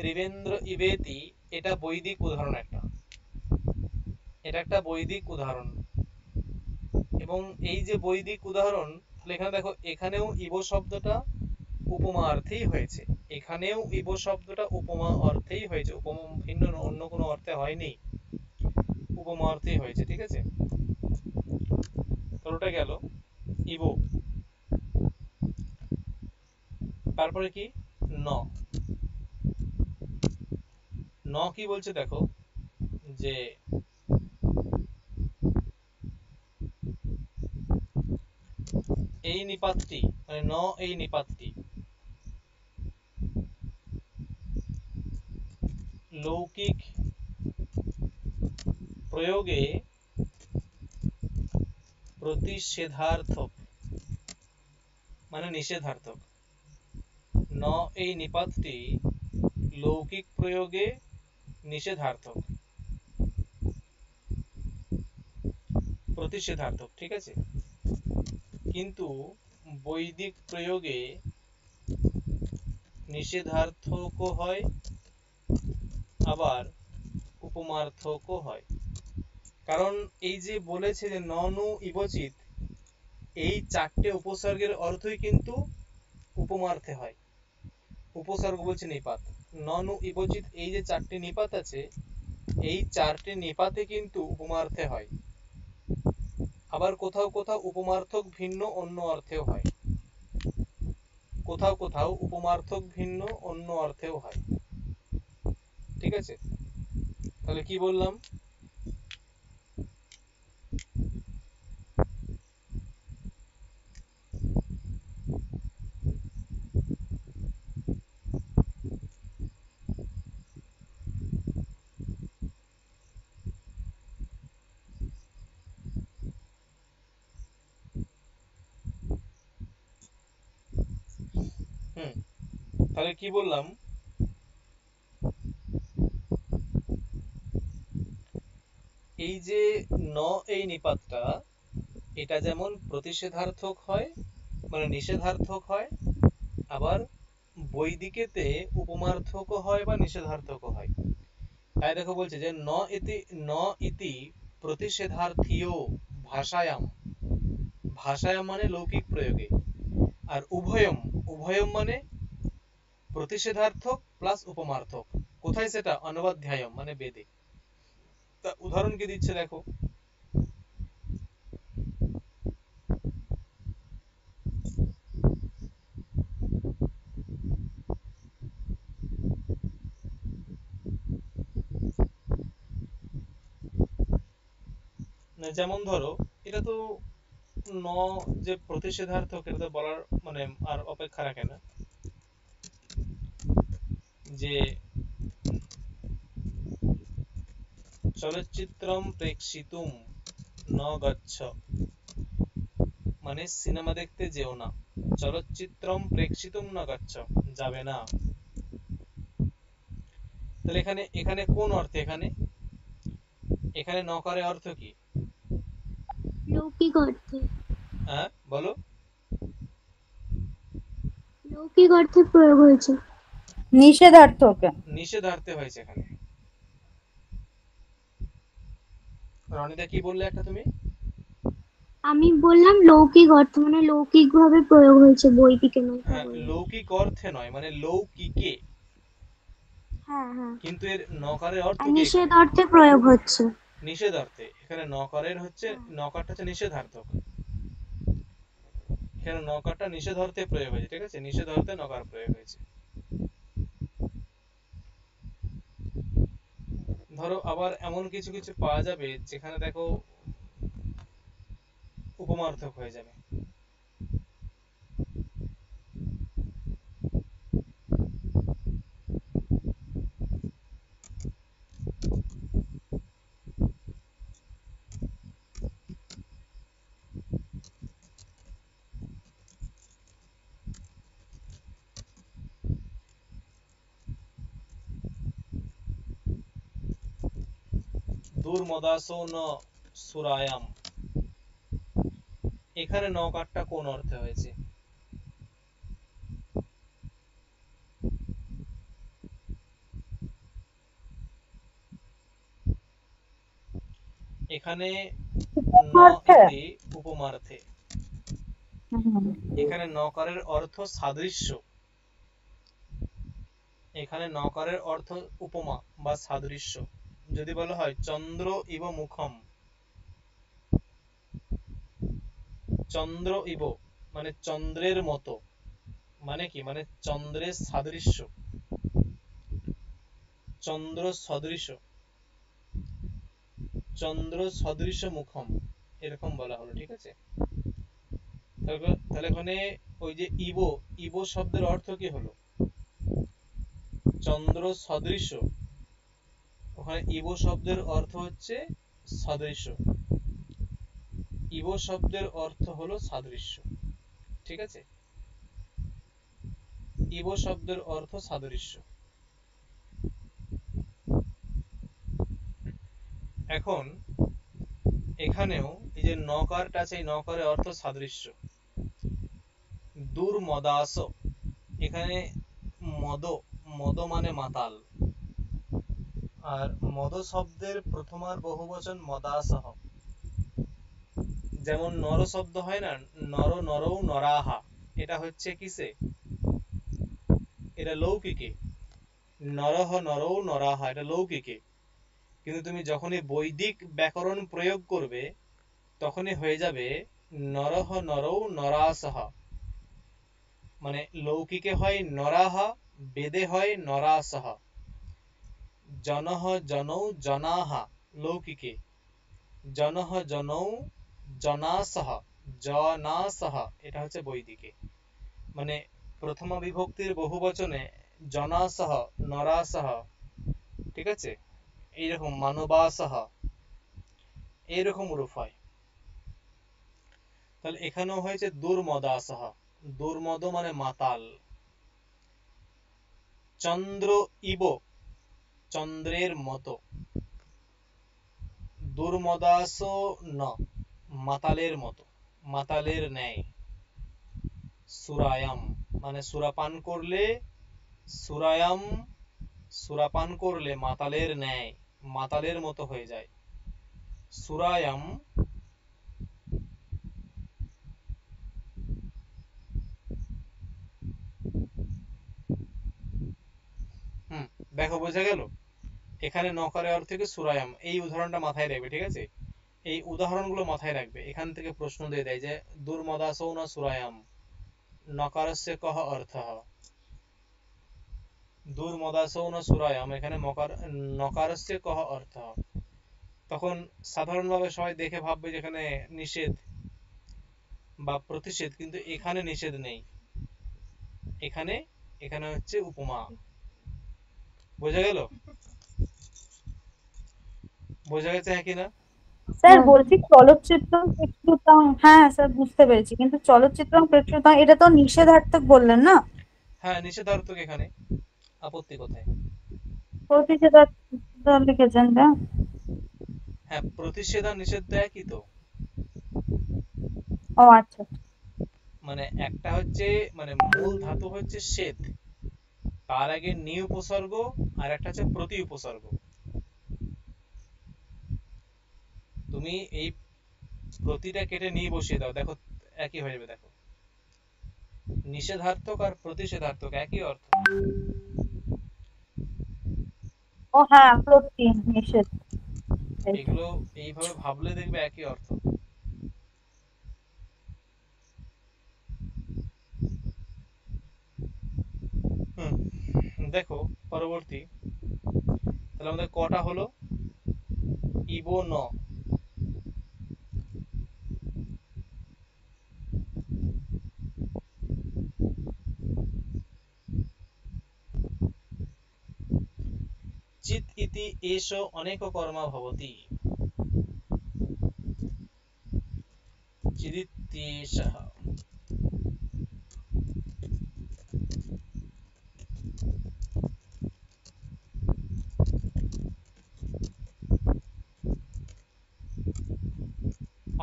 রিবেন্দ্র ইবেতি, এটা বৈদিক উদাহরণ একটা, এটা একটা বৈদিক উদাহরণ। এবং এই যে বৈদিক উদাহরণ, তাহলে এখানে দেখো, এখানেও ইব শব্দটা উপমা অর্থেই হয়েছে, এখানেও ইব শব্দটা উপমা অর্থেই হয়েছে, উপমা ভিন্ন অন্য কোনো অর্থে হয়নি, উপমা অর্থেই হয়েছে, ঠিক আছে। ওটা গেল ইব। তারপরে কি ন, ন কি বলছে দেখো, যে এই নিপাতটি, মানে ন এই নিপাতটি লৌকিক প্রয়োগে প্রতিষেধার্থক, মানে নিষেধার্থক। ন এই নিপাতটি লৌকিক প্রয়োগে নিষেধার্থক, প্রতিষেধার্থক, ঠিক আছে। কিন্তু বৈদিক প্রয়োগে নিষেধার্থকও হয়, আবার উপমার্থকও হয়। কারণ এই যে বলেছে যে ননু ইবচিত, এই চারটে উপসর্গের অর্থই কিন্তু উপমার্থে হয়। উপসর্গ বলছে নিপাত, ননু ইবচিত, এই যে চারটি নিপাত আছে, এই চারটি নিপাতে কিন্তু উপমার্থে হয়। আবার কোথাও কোথাও উপমার্থক ভিন্ন অন্য অর্থেও হয়, কোথাও কোথাও উপমার্থক ভিন্ন অন্য অর্থেও হয়, ঠিক আছে। তাহলে কি বললাম, তাহলে কি বললাম, এই যে ন এই নিপাতটা, এটা যেমন প্রতিষেধার্থক হয়, মানে নিষেধার্থক হয়, আবার বৈদিকেতে উপমার্থকও হয় বা নিষেধার্থকও হয়। তাই দেখো বলছে যে ন ইতি প্রতিষেধার্থীয় ভাষায়াম, ভাষায়াম মানে লৌকিক প্রয়োগে, আর উভয়ম, উভয়ম মানে প্রতিষেধার্থক প্লাস উপমার্থক। কোথায় সেটা, অনবাধ্যায়ম মানে বেদে। তা উদাহরণ কি দিচ্ছে দেখো, যেমন ধরো, এটা তো ন যে প্রতিষেধার্থক, এটা তো বলার মানে আর অপেক্ষা রাখে না, যে চলচ্চিত্রম প্রেক্ষিতুম ন গচ্ছ, মানে সিনেমা দেখতে যেও না, চলচ্চিত্রম প্রেক্ষিতুম ন গচ্ছ, যাবে না। তাহলে এখানে এখানে কোন অর্থে, এখানে এখানে নকারের অর্থ কি, লৌকিক অর্থে, হ্যাঁ বলো, লৌকিক অর্থে প্রয়োগ হয়েছে, নিষেধার্থক। নিষেধার্থে হয়েছে এখানে। রনিতা কি বললে একটা তুমি, আমি বললাম লৌকিক অর্থ, মানে লৌকিক ভাবে প্রয়োগ হয়েছে, বৈদিকে নয়। হ্যাঁ লৌকিক অর্থে নয়, মানে লৌকিকে, হ্যাঁ হ্যাঁ, কিন্তু এর নকারের অর্থ আর কি নিষেধ এখানে, অর্থে প্রয়োগ হচ্ছে। নিষেধার্থে। এখানে নকারের হচ্ছে, নকারটা হচ্ছে নিষেধার্থক, এখানে নকারটা নিষেধার্থে প্রয়োগ হয়েছে, ঠিক আছে, নিষেধার্থে নকার প্রয়োগ হয়েছে। ধরো আবার এমন কিছু কিছু পাওয়া যাবে যেখানে দেখো উপমার্থক হয়ে যাবে। দুর্মদাসো ন সুরায়াম, এখানে নকারটা কোন অর্থে হয়েছে? এখানে ন উপমার্থে? ইতি উপমার্থে, হুম। এখানে নকারের অর্থ সাদৃশ্য, এখানে নকারের অর্থ উপমা বা সাদৃশ্য। যদি বলা হয় চন্দ্র ইব মুখম, চন্দ্র ইব মানে চন্দ্রের মতো, মানে কি, মানে চন্দ্রের সাদৃশ্য, চন্দ্র সদৃশ্য, চন্দ্র সদৃশ্য মুখম, এরকম বলা হলো, ঠিক আছে। তাহলে এখানে ওই যে ইব, ইব শব্দের অর্থ কি হলো? চন্দ্র সদৃশ্য, ওখানে ইব শব্দের অর্থ হচ্ছে সাদৃশ্য, ইব শব্দের অর্থ হলো সাদৃশ্য, ঠিক আছে। ইব শব্দের অর্থ সাদৃশ্য। এখন এখানেও এই যে নকারটা আছে, এই নকারের অর্থ সাদৃশ্য। দুর্মদাস, এখানে মদ, মদ মানে মাতাল, আর মদ শব্দের প্রথমার বহুবচন মদাসহ। যেমন নর শব্দ হয় না, নর নরৌ নরাহা, এটা হচ্ছে কিসে? এটা লৌকিকে। নরহ নরৌ নরাহা এটা লৌকিকে, কিন্তু তুমি যখনই বৈদিক ব্যাকরণ প্রয়োগ করবে তখনই হয়ে যাবে নরহ নরৌ নরাসহা, মানে লৌকিকে হয় নরাহা, বেদে হয় নরাসহা। জনহ জনৌ জনাহা লৌকিকে, জনহ জনৌ জনাসহা, জনাসহা এটা হচ্ছে বৈদিকে। মানে প্রথমা বিভক্তির বহুবচনে জনাসহ, নরাসহ, ঠিক আছে, এইরকম মানবাসহ, এইরকম রূপ হয়। তাহলে এখানেও হয়েছে দুর্মদাসহ, দুর্মদ মানে মাতাল। চন্দ্র ইব চন্দ্রের মতো, দুর্মদাস ন মাতালের মতো, মাতালের ন্যায়। সুরায়াম মানে সুরাপান করলে, সুরায়াম সুরাপান করলে মাতালের ন্যায়, মাতালের মতো হয়ে যায়। সুরায়াম দেখো বোঝা গেল, এখানে নকারের অর্থ থেকে সুরায়াম, এই উদাহরণটা মাথায় রাখবে, ঠিক আছে। এই উদাহরণগুলো মাথায় রাখবে, এখান থেকে প্রশ্ন দিয়ে দেয় যে দুর্মদাসৌ না সুরায়াম নকারস্য কহ অর্থঃ, দুর্মদাসৌ না সুরায়াম এখানে নকারস্য কহ অর্থঃ। তখন সাধারণভাবে সবাই দেখে ভাববে যে এখানে নিষেধ বা প্রতিষেধ, কিন্তু এখানে নিষেধ নেই, এখানে এখানে হচ্ছে উপমা। বোঝা গেল? বোঝা গেছে হ্যাঁ কিনা? স্যার বলছি চলচ্চিত্রম প্রেক্ষিতম, হ্যাঁ স্যার বুঝতে পেরেছি, কিন্তু চলচ্চিত্রম প্রেক্ষিতম এটা তো নিষেধার্থক বললেন না? হ্যাঁ নিষেধার্থক, এখানে আপত্তি কোথায়? প্রতিষেধার্থক লিখেছেন না? হ্যাঁ প্রতিষেধ আর নিষেধ তো একই তো। ও আচ্ছা। মানে একটা হচ্ছে, মানে মূল ধাতু হচ্ছে শ্বেত, তার আগে নি উপসর্গ, আর একটা হচ্ছে প্রতি উপসর্গ। তুমি এই প্রতিটা কেটে নি বসিয়ে দাও, দেখো একই হয়ে যাবে। দেখো নিষেধার্থক আর প্রতিষেধার্থক একই অর্থ। ও হ্যাঁ, প্রতি নিষেধ। এগুলো এইভাবে ভাবলে দেখবে একই অর্থ। দেখো পরবর্তী, তাহলে আমাদের কটা হলো? ইবো ন, চিত ইতি এষ অনেক কর্মা ভবতি, চিদিত্যেষঃ।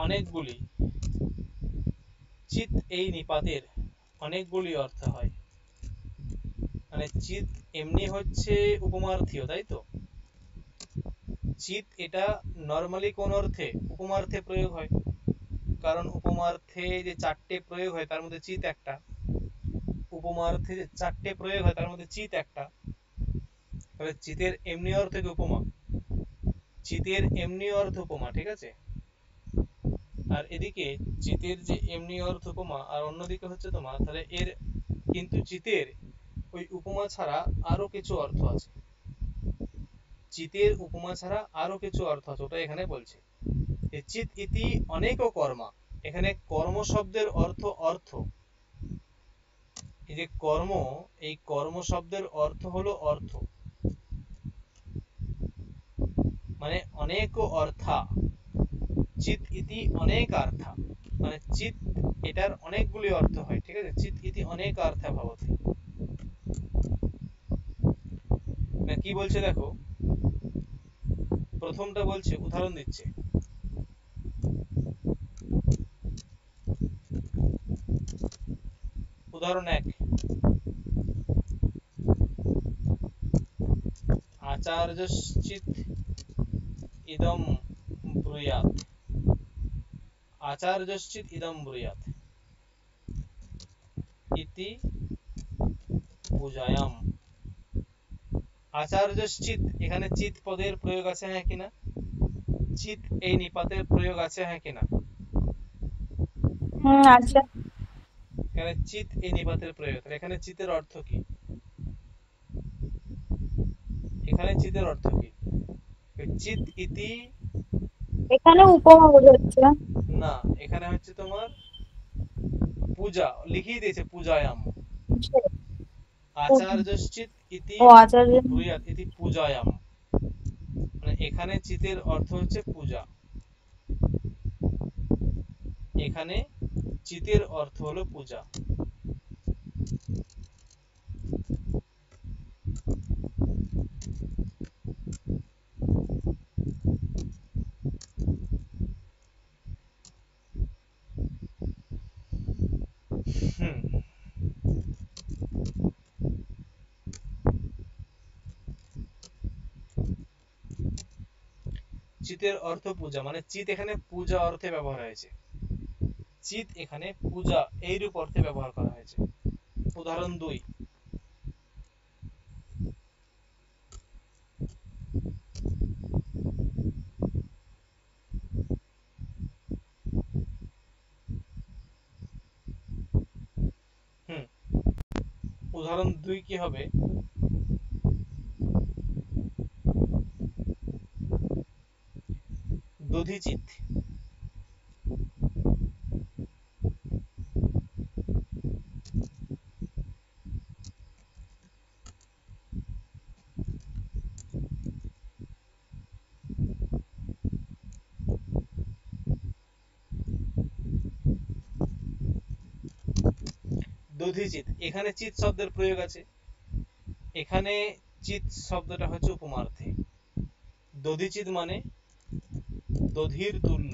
অনেকগুলি, চিত এই নিপাতের অনেকগুলি অর্থ হয়। মানে চিত এমনি হচ্ছে উপমার্থীয়, তাই তো? চিত এটা নরমালি কোন অর্থে? উপমার্থে প্রয়োগ হয়, কারণ উপমার্থে যে চারটে প্রয়োগ হয় তার মধ্যে চিত একটা। উপমার্থে যে চারটে প্রয়োগ হয় তার মধ্যে চিত একটা। তাহলে চিতের এমনি অর্থ কি উপমা? চিতের এমনি অর্থ উপমা, ঠিক আছে? আর এদিকে চিতের যে এমনি অর্থ উপমা, আর অন্যদিকে হচ্ছে তোমার, তাহলে এর কিন্তু চিতের ওই উপমা ছাড়া আরো কিছু অর্থ আছে। চিতের উপমা ছাড়া আরো কিছু অর্থ আছে, ওটা এখানে বলছে। চিত ইতি অনেক কর্মা, এখানে কর্ম শব্দের অর্থ অর্থ। এই যে কর্ম, এই কর্ম শব্দের অর্থ হলো অর্থ, মানে অনেক অর্থা। চিত ইতি অনেক অর্থা, মানে চিত এটার অনেকগুলি অর্থ হয়, ঠিক আছে? চিত ইতি অনেক অর্থা ভবতি। না কি বলছে দেখো, প্রথমটা বলছে, উদাহরণ দিচ্ছে। উদাহরণ 1, আচার্যশ্চিৎ ইদম ব্রূয়াৎ। আচার্যশ্চিৎ ইদম ব্রূয়াৎ ইতি পূজায়াম। আচার্যশ্চিৎ, এখানে চিৎ পদের প্রয়োগ আছে, হ্যাঁ কিনা? চিৎ এই নিপাতের প্রয়োগ আছে, হ্যাঁ কিনা? আচ্ছা। এখানে চিৎ এই নিপাতের প্রয়োগ, এখানে চিতের অর্থ কি? এখানে চিতের অর্থ কি? চিৎ ইতি, এখানে উপমা বোঝাচ্ছে। না, এখানে হচ্ছে তোমার পূজা, লিখিয়ে দিয়েছে পূজায়াম। আচার্যশ্চিৎ ইতি ও আচার্য, ব্রূয়াৎ ইতি পূজায়াম, মানে এখানে চিতের অর্থ হচ্ছে পূজা, এখানে চিতের অর্থ হলো পূজা। হুম, চিতের অর্থ পূজা, মানে চিত এখানে পূজা অর্থে ব্যবহার হয়েছে। চিত এখানে পূজা এইরূপ অর্থে ব্যবহার করা হয়েছে। উদাহরণ 2, হুম, উদাহরণ 2 কি হবে? দধিচিত। দধিচিত, এখানে চিত শব্দের প্রয়োগ আছে, এখানে চিত শব্দটা হচ্ছে উপমার্থে। দধিচিত মানে দধির তুল্য,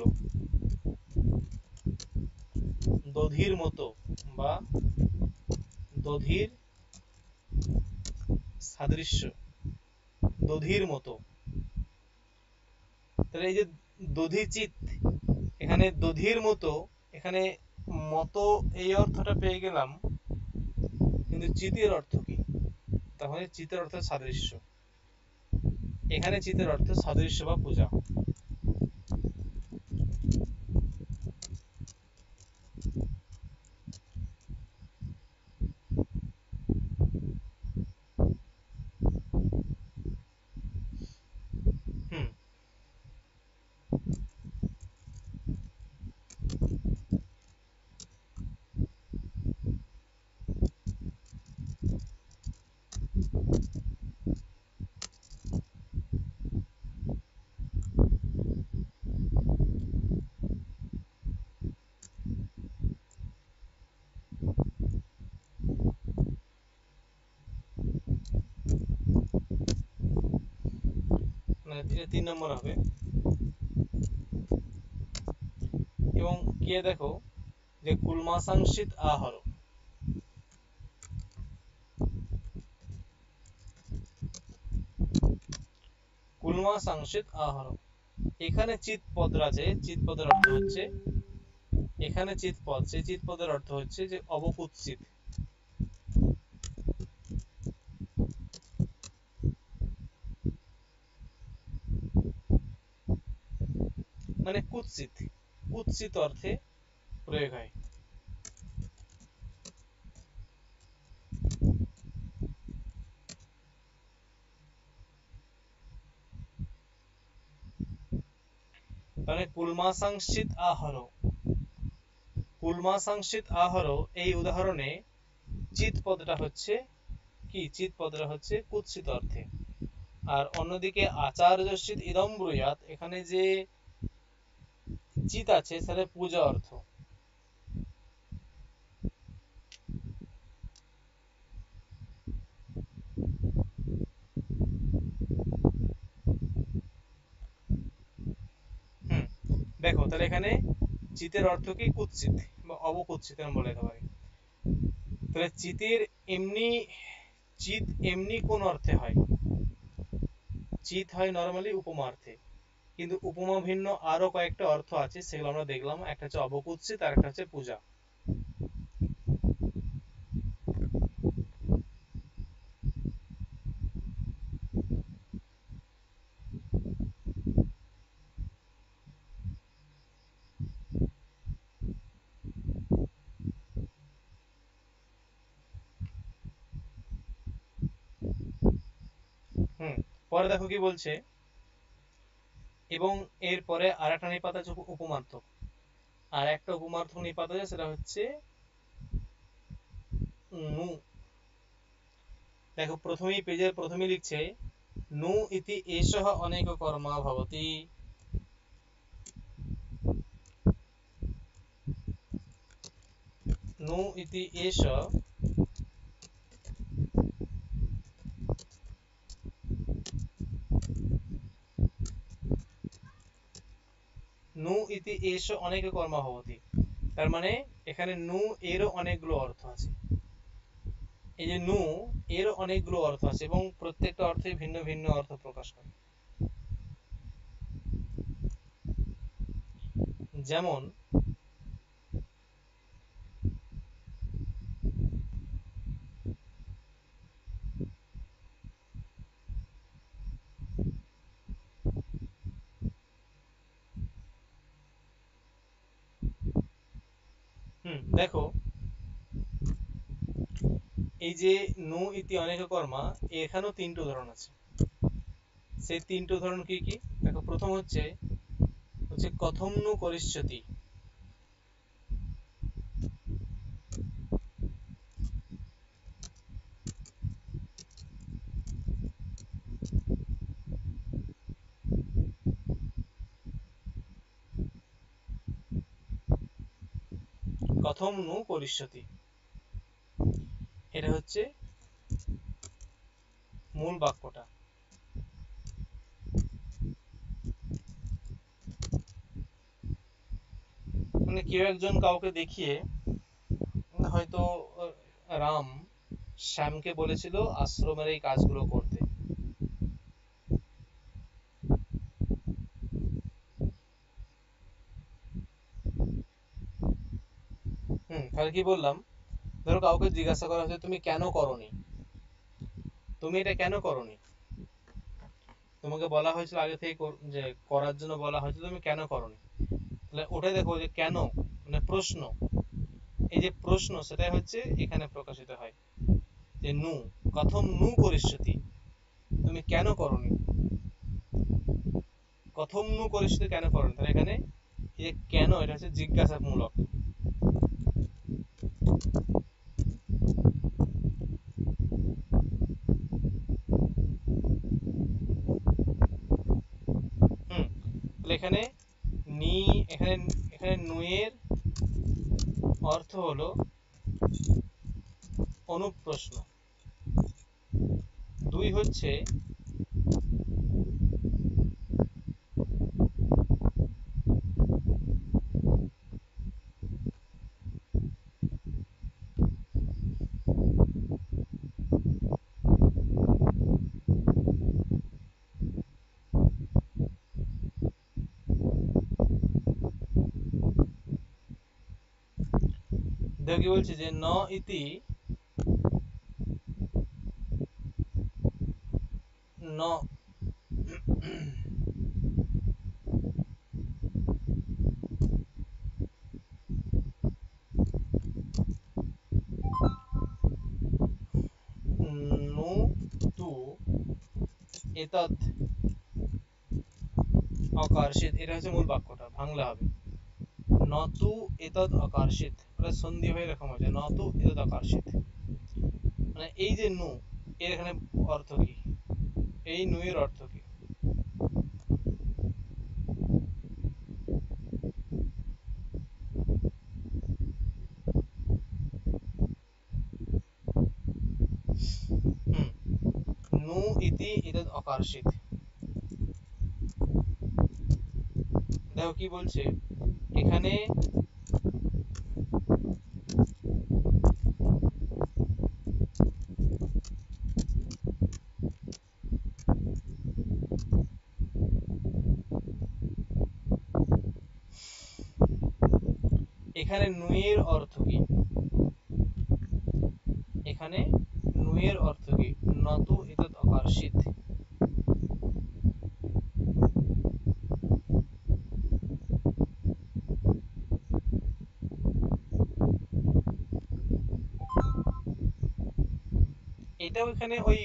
দধির মতো বা দধির সাদৃশ্য, দধির মতো। তাহলে এই যে দধিচিত, এখানে দধির মতো, এখানে মতো এই অর্থটা পেয়ে গেলাম, কিন্তু চিতের অর্থ কি? তাহলে চিতের অর্থ সাদৃশ্য, এখানে চিতের অর্থ সাদৃশ্য বা পূজা। হুম, মানে এটা 3 নম্বর হবে। গিয়ে দেখো যে কুলমাসাংশিত আহর, কুলমাসাংশিত আহর, এখানে চিৎ পদ আছে, চিৎ পদের অর্থ হচ্ছে, এখানে চিৎ পদ, সেই চিৎ পদের অর্থ হচ্ছে যে অবকুৎসিত, মানে কুৎসিত, কুৎসিত অর্থে প্রয়োগ হয়। তাহলে কুলমাসাংশিত আহর, কুলমাসাংশিত আহর এই উদাহরণে চিৎ পদটা হচ্ছে কি, চিৎ পদটা হচ্ছে কুৎসিত অর্থে। আর অন্যদিকে আচার্যস্যিত ইদম ব্রূয়াত, এখানে যে চিৎ আছে সেটা পূজা অর্থ। দেখো তাহলে এখানে চিতের অর্থ কি, কুৎসিত বা অবকুৎসিত বলে দিতে পারি। তাহলে চিতের এমনি, চিত এমনি কোন অর্থে হয়? চিত হয় নরমালি উপমার্থে, কিন্তু উপমা ভিন্ন আরো কয়েকটা অর্থ আছে, সেগুলো আমরা দেখলাম। একটা হচ্ছে অবকুৎসিত আর একটা হচ্ছে পূজা। পরে দেখো কি বলছে, এবং এরপরে আর একটা নিপাত আছে উপমার্থক, আর একটা উপমার্থক নিপাত আছে, সেটা হচ্ছে নু। দেখো প্রথমেই পেজের প্রথমেই লিখছে নু ইতি এষঃ অনেক কর্মা ভবতি, নু ইতি এষঃ নু ইতি এষঃ অনেক কর্মা ভবতি। তার মানে এখানে নু এরও অনেকগুলো অর্থ আছে। এই যে নু এরও অনেকগুলো অর্থ আছে এবং প্রত্যেকটা অর্থে ভিন্ন ভিন্ন অর্থ প্রকাশ করে। যেমন দেখো এই যে নু ইতি অনেক কর্মা, এখানেও তিনটে উদাহরণ আছে। সেই তিনটে উদাহরণ কি কি? দেখো প্রথম হচ্ছে কথম নু করিষ্যতি, কথম নু করিষ্যতি, এটা হচ্ছে মূল বাক্যটা। মানে কেউ একজন কাউকে দেখিয়ে, হয়তো রাম শ্যামকে বলেছিল আশ্রমের এই কাজগুলো করতে। তাহলে কি বললাম, ধরো কাউকে জিজ্ঞাসা করা হচ্ছে তুমি কেন করনি, তুমি এটা কেন করনি, তোমাকে বলা হয়েছিল আগে থেকে যে করার জন্য বলা হয়েছিল, তুমি কেন করনি। তাহলে ওটাই দেখো যে কেন, মানে প্রশ্ন, এই যে প্রশ্ন সেটাই হচ্ছে এখানে প্রকাশিত হয় যে নু, কথম নু করিষ্যতি, তুমি কেন করনি, কথম নু করিষ্যতি, কেন করনি। তাহলে এখানে এই যে কেন, এটা হচ্ছে জিজ্ঞাসামূলক। তাহলে এখানে নি, এখানে এখানে নুয়ের অর্থ হলো অনুপ্রশ্ন, দুই হচ্ছে দেখো কি বলছে যে ন ইতি ন নু তু এতৎ অকার্ষিত, এটা হচ্ছে মূল বাক্যটা, ভাঙলে হবে নতু এতৎ অকার্ষিত, এটা সন্ধি হয়ে এরকম হয়েছে নতু এতৎ অকার্ষিত। মানে এই যে নু, এর এখানে অর্থ কি, এই নু এর অর্থ কি? নু ইতি এতৎ অকার্ষিত। দেখো কি বলছে এখানে, এখানে নু এর অর্থ কি, এখানে নু এর অর্থ কি? নতু এতৎ অকার্ষিত। এটাও এখানে ওই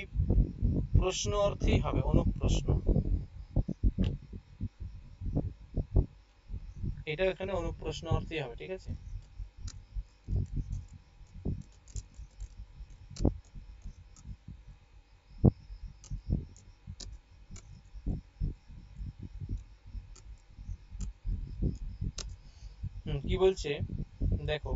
প্রশ্ন অর্থেই হবে, অনুপ্রশ্ন। এটাও এখানে অনুপ্রশ্ন অর্থেই হবে, ঠিক আছে। কি বলছে দেখো,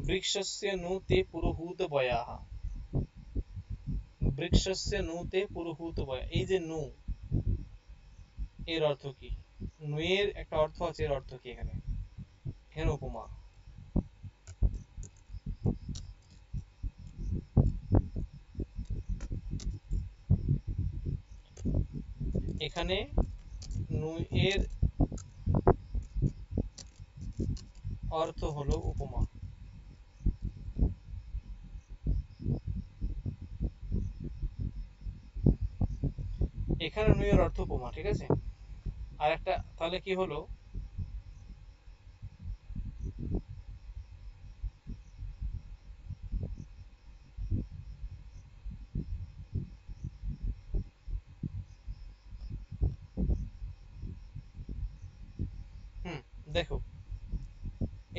বৃক্ষস্য নু তে পুরোহুত বয়াঃ, বৃক্ষস্য নু তে পুরোহুত বয়াঃ, এই যে নু, এর অর্থ কি? নু এর একটা অর্থ আছে, এর অর্থ কি এখানে? এখানে উপমা। এখানে নু এর অর্থ হলো উপমা। এখানে নু এর অর্থ উপমা, ঠিক আছে। আর একটা তাহলে কি হলো, দেখো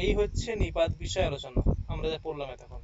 এই হচ্ছে নিপাত বিষয় আলোচনা, আমরা যা পড়লাম এতক্ষণ।